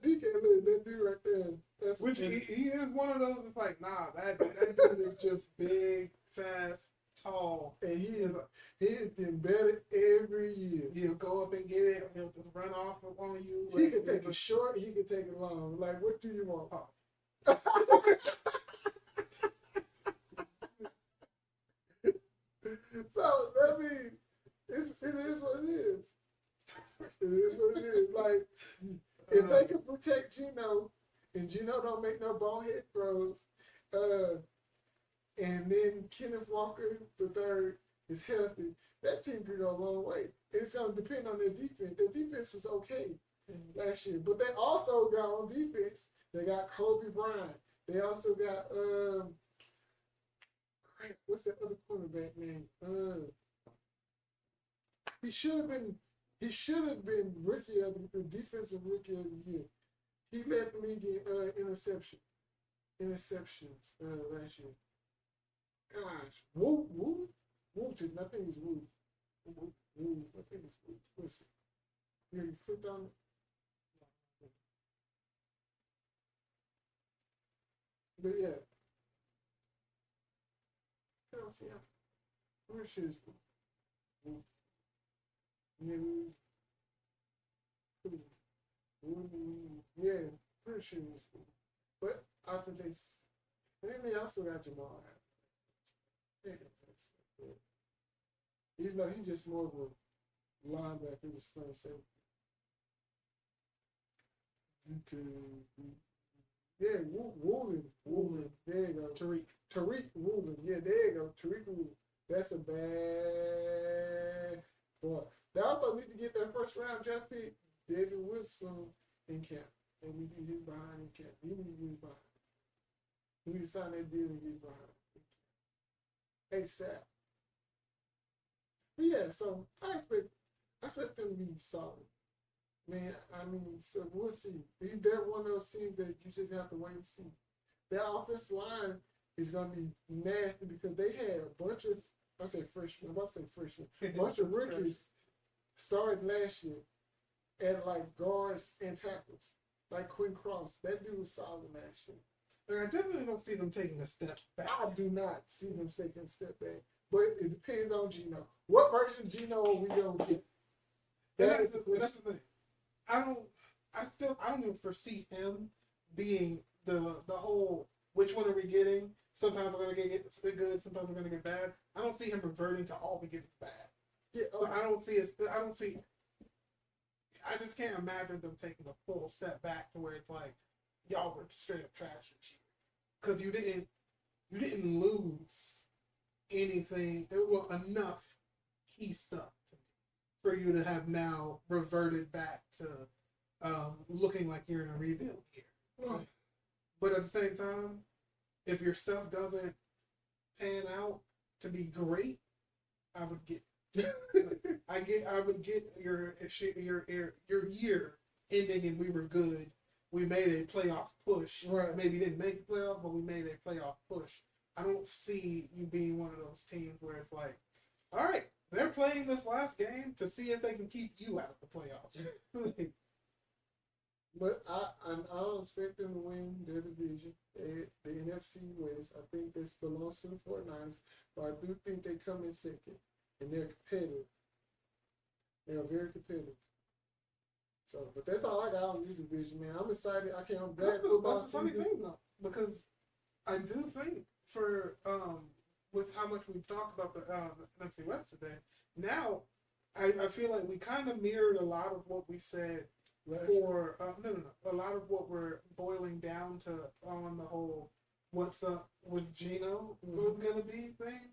DK, look, that dude right there. That's Which he is one of those. It's like, nah, that dude is just big, fast, tall, and he is getting better every year. He'll go up and get it. He'll just run off on you. He can take it short. He can take it long. Like, what do you want, Pops? So I mean, it is what it is. It is what it is. Like, if they can protect Geno, and Geno don't make no bonehead throws, and then Kenneth Walker III is healthy, that team could go a long way. It's going to depend on their defense. Their defense was okay last year, but they also got on defense. They got Kobe Bryant. They also got what's that other quarterback name? He should have been He should have been defensive rookie of the year. He led the league in interceptions last year. Gosh, Wooten. I think it's Woo. I think it's Woo. Let's see. Yeah, you clicked on it. But yeah. Yeah. Where shit is Woo? Yeah, pretty sure it's Woo. But after they, and then they also got Jamal. Even though he's just more of a linebacker, just playing safety. Okay. Yeah, Woolen. There you go. Tariq Woolen. Yeah, there you go. Tariq Woolen. That's a bad boy. They also need to get their first round draft pick, David Witherspoon, in camp. And we need him behind in camp. He need to get behind. He need to sign that deal and get behind. ASAP. But yeah, so I expect them to be solid. Man, I mean, so we'll see. They're one of those teams that you just have to wait and see. Their offensive line is going to be nasty because they had a bunch of, freshmen, a bunch of rookies started last year at like guards and tackles, like Quinn Cross. That dude was solid last year. I definitely don't see them taking a step back. I do not see them taking a step back, but it depends on Geno. What version of Geno are we going to get? That's the thing. I don't even foresee him being the whole which one are we getting? Sometimes we're gonna get good, sometimes we're gonna get bad. I don't see him reverting to all we get is bad. Yeah, okay. So I just can't imagine them taking a full step back to where it's like y'all were straight up trash this year. Because you didn't lose anything, enough key stuff for you to have now reverted back to looking like you're in a rebuild here. Right. But at the same time, if your stuff doesn't pan out to be great, I would get I would get your year ending and we were good. We made a playoff push. Right. Maybe didn't make the playoff, but we made a playoff push. I don't see you being one of those teams where it's like, all right, they're playing this last game to see if they can keep you out of the playoffs. But I don't expect them to win their division, the NFC West. I think this belongs to the 49ers, but I do think they come in second, and they're competitive. They are very competitive. So, but that's all I got on this division, man. I'm excited. I can't. That's the funny thing, though, because I do think for with how much we've talked about the NFC West today, now I feel like we kind of mirrored a lot of what we said for a lot of what we're boiling down to on the whole what's up with Geno was gonna be thing.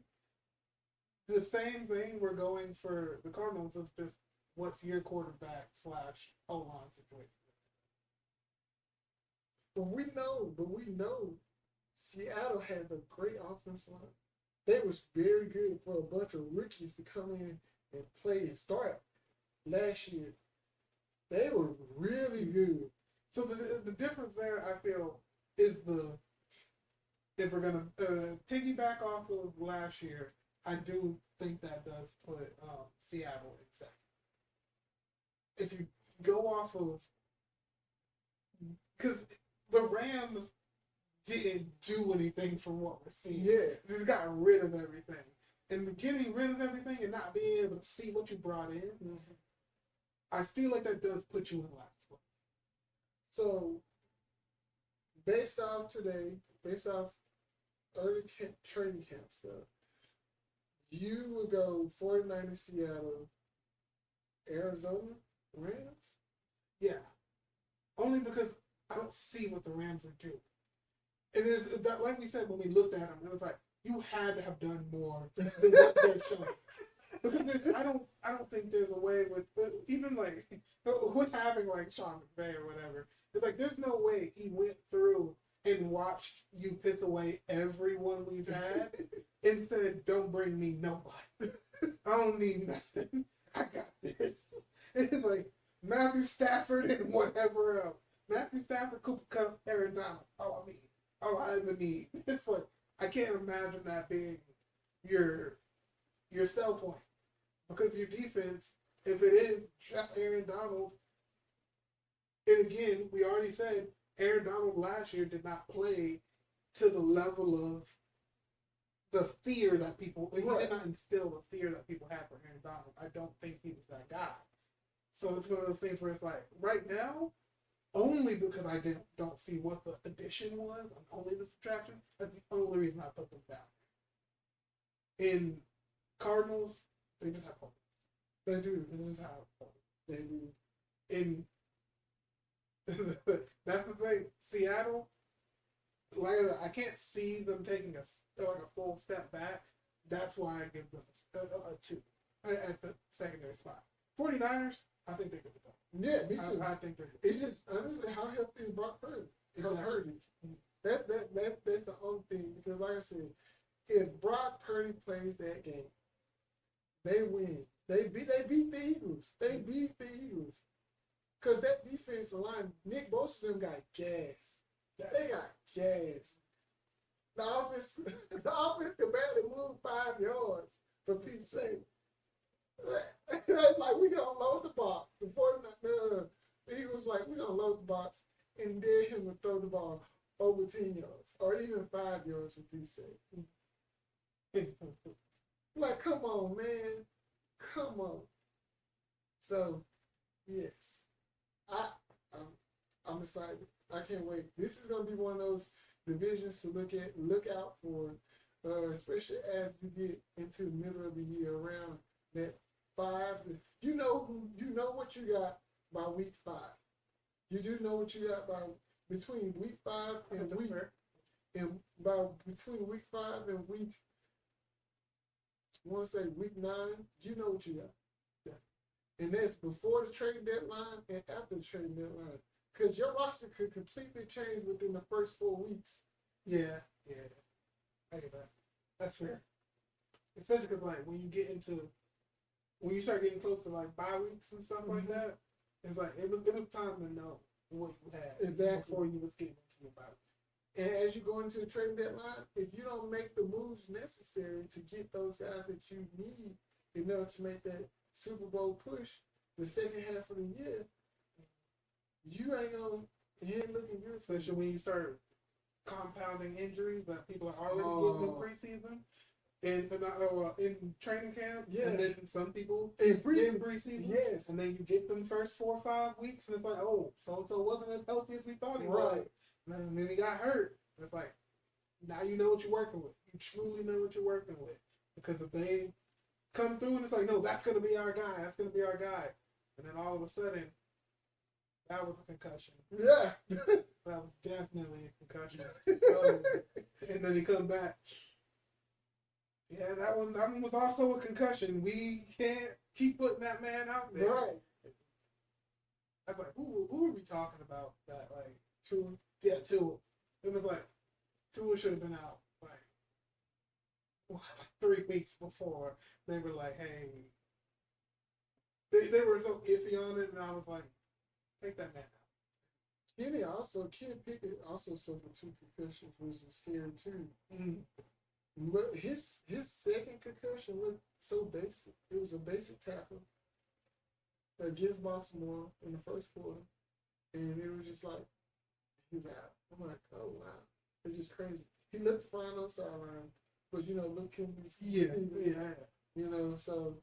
The same thing we're going for the Cardinals is just what's your quarterback / O-line situation. But we know Seattle has a great offensive line. They was very good for a bunch of rookies to come in and play and start last year. They were really good. So the difference there, I feel, is if we're going to piggyback off of last year, I do think that does put Seattle in second. If you go off of, because the Rams didn't do anything from what we're seeing. Yeah. They got rid of everything. And getting rid of everything and not being able to see what you brought in, I feel like that does put you in last place. So, based off early training camp stuff, you would go 49ers, Seattle, Arizona, Rams? Yeah. Only because I don't see what the Rams are doing. It is that, like we said when we looked at them, it was like you had to have done more than what they're showing. Because I don't think there's a way with even like with having like Sean McVay or whatever. It's like there's no way he went through and watched you piss away everyone we've had and said, "Don't bring me nobody. I don't need nothing. I got this." It's like Matthew Stafford and whatever else. Matthew Stafford, Cooper Cup, Aaron Donald. I have a need. It's like I can't imagine that being your sell point because your defense, if it is just Aaron Donald, and again, we already said Aaron Donald last year did not play to the level of the fear that people. He did not instill the fear that people have for Aaron Donald. I don't think he was that guy. So it's one of those things where it's like right now, only because I don't see what the addition was, only the subtraction. That's the only reason I put them down. In Cardinals, they just have holes. They do. They just have holes. They do. In that's the thing. Seattle, like I can't see them taking a full step back. That's why I give them a 2 at the secondary spot. 49ers, I think they could be done. Yeah, me too. I think they're. It's just honestly how healthy is Brock Purdy? Exactly. That's the only thing because like I said, if Brock Purdy plays that game, they win. They beat the Eagles. They beat the Eagles. Because that defensive line, Nick Bosa them got gas. They got gas. The offense could barely move 5 yards. But people say, like, we gonna load the box. The Eagles like, we gonna load the box and dare him to throw the ball over 10 yards or even 5 yards, if you say. Like, come on, man. Come on. So, yes. I'm excited. I can't wait. This is gonna be one of those divisions to look out for, especially as you get into the middle of the year around that 5. You know what you got by week 5. You do know what you got by between week 5 and week between week 5 and week. I want to say week 9. You know what you got. And that's before the trading deadline and after the trading deadline. Because your roster could completely change within the first 4 weeks. Yeah. I get that. That's fair. Especially because, like, when you start getting close to, like, bye weeks and stuff like that, it's like, it was time to know what you had before you was getting into your bye week. And as you go into the trading deadline, if you don't make the moves necessary to get those guys that you need in order to make that Super Bowl push the second half of the year, you ain't looking good. Especially when you start compounding injuries that people are already getting in preseason. In training camp, and then some people in preseason, yes, and then you get them first 4 or 5 weeks, and it's like, oh, so wasn't as healthy as we thought he was. And then he got hurt. And it's like, now you know what you're working with. You truly know what you're working with, because if they come through and it's like, no, that's gonna be our guy. That's gonna be our guy, and then all of a sudden, that was a concussion. Yeah, that was definitely a concussion. And then he come back. Yeah, that one was also a concussion. We can't keep putting that man out there. Right. I was like, who are we talking about? That like Tua. Yeah, Tua. It was like Tua should have been out like 3 weeks before. They were like, hey, they were so iffy on it, and I was like, take that man out. Kenny Pickett also suffered 2 concussions, which was scary too. Mm-hmm. But his second concussion looked so basic. It was a basic tackle against Baltimore in the first quarter, and it was just like he was out. I'm like, oh wow, it's just crazy. He looked fine on the sideline, but look him. So.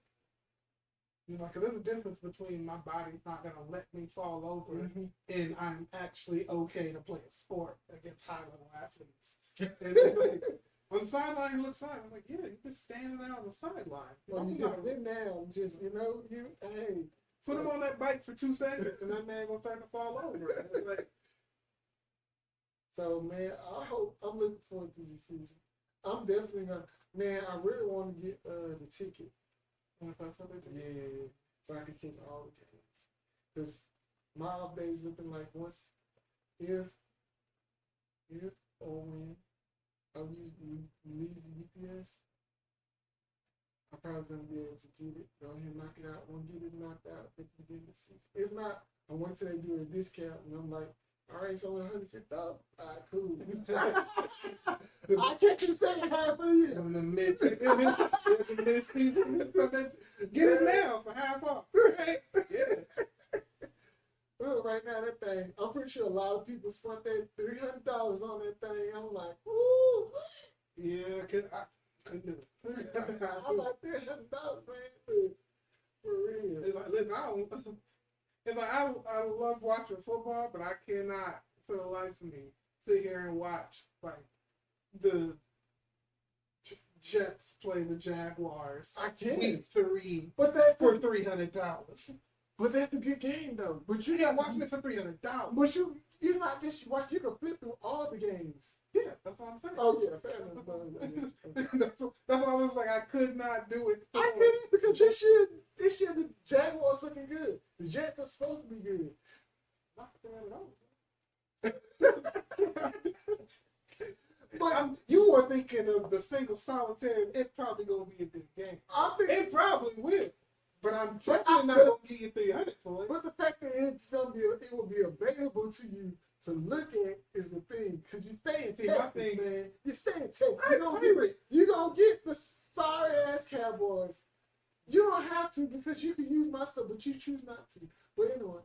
Because there's a difference between my body's not going to let me fall over and I'm actually okay to play a sport against high-level athletes. And like, on the sideline, you look fine. I'm like, yeah, you're just standing there on the sideline. Well, you just sit down, hey. Put him on that bike for 2 seconds and that man going to start to fall over. Like, so, man, I'm looking forward to the season. I'm definitely going to, man, I really want to get the ticket. Yeah, so I can catch all the games. Because my off day is looking like if or when I leave UPS, I probably gonna be able to get it. Go ahead and knock it out. Won't get it knocked out at the beginning of the season. If not, I wait till they do a discount, and I'm like, all right, it's only $150. All right, cool. I catch you the second half of the year. In the mid-season, get it now for half off. Right? Yeah. Well, right now, that thing, I'm pretty sure a lot of people spent that $300 on that thing. I'm like, ooh. Yeah, I couldn't do it. I'm like, $300, man. For real. It's like, listen, I love watching football, but I cannot, for the life of me, sit here and watch like the Jets play the Jaguars. I can't. Week 3, But that for $300. But that's a good game though. But you got watching it for $300. But it's not just watch. You can flip through all the games. Yeah, that's what I'm saying. Oh yeah, fair enough. that's why I was like, I could not do it. I get it because this year the Jaguars looking good. The Jets are supposed to be good. Not bad at all. But you were thinking of the single solitaire. It's probably gonna be a good game. I think it probably will. But I'm definitely not gonna give you 300 for it. But the fact that it will be available to you to look at is the thing. Because you stay in Texas, man. You stay in Texas. You're gonna get the sorry ass Cowboys. You don't have to because you can use my stuff, but you choose not to. But anyway,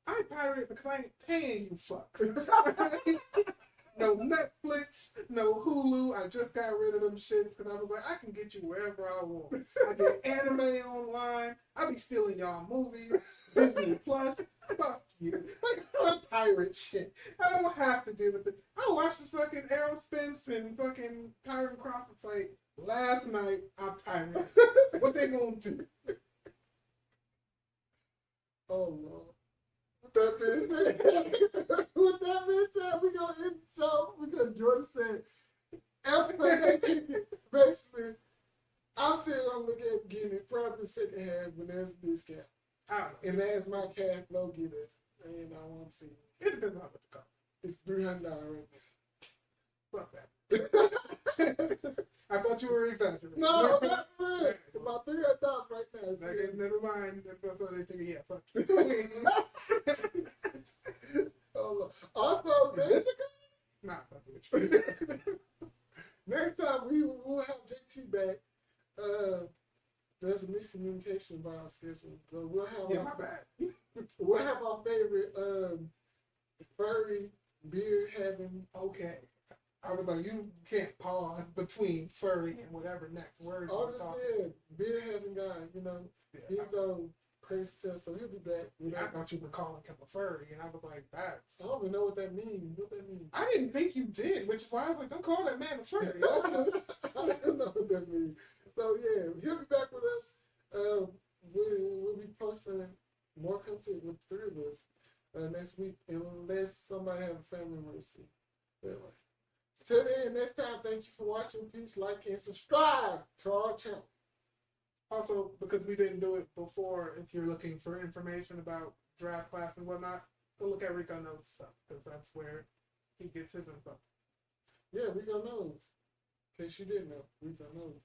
I pirate it because I ain't paying you fucks. No Netflix, no Hulu. I just got rid of them shits because I was like, I can get you wherever I want. I get anime online. I be stealing y'all movies. Disney Plus. Fuck you. Like, I pirate shit. I don't have to deal with it. I watched this fucking Errol Spence and fucking Tyron Crawford fight last night. I pirate. What they gonna do? oh Lord. With that being said, we're going to end the show because Jordan said, after that ticket, basically, I'm still going to look at getting it probably the second half when there's a discount. And as my cash flow get it, and I want to see it. It depends on how much it costs. It's $300 right now. Fuck that. I thought you were exaggerating. No, not for real. It's about $300 right now. Never mind. That's what they think. Yeah, fuck. Also, fucking next time we will have JT back. There's a miscommunication about our schedule. But we'll have my bad. We'll have our favorite furry beer having. Okay. I was like, you can't pause between furry and whatever next word. Oh, just beer having guy, he's crazy test, so he'll be back. I thought you were calling him a furry, and I was like, that's. I don't even know what that means. I didn't think you did, which is why I was like, don't call that man a furry. I don't know what that means. So yeah, he'll be back with us. We'll be posting more content with the three of us next week, unless somebody has a family emergency. Anyway. Till then, next time, thank you for watching. Please like and subscribe to our channel. Also, because we didn't do it before, if you're looking for information about draft class and whatnot, go look at Rico Knows stuff, because that's where he gets his info. Yeah, Rico Knows. In case you didn't know, Rico Knows.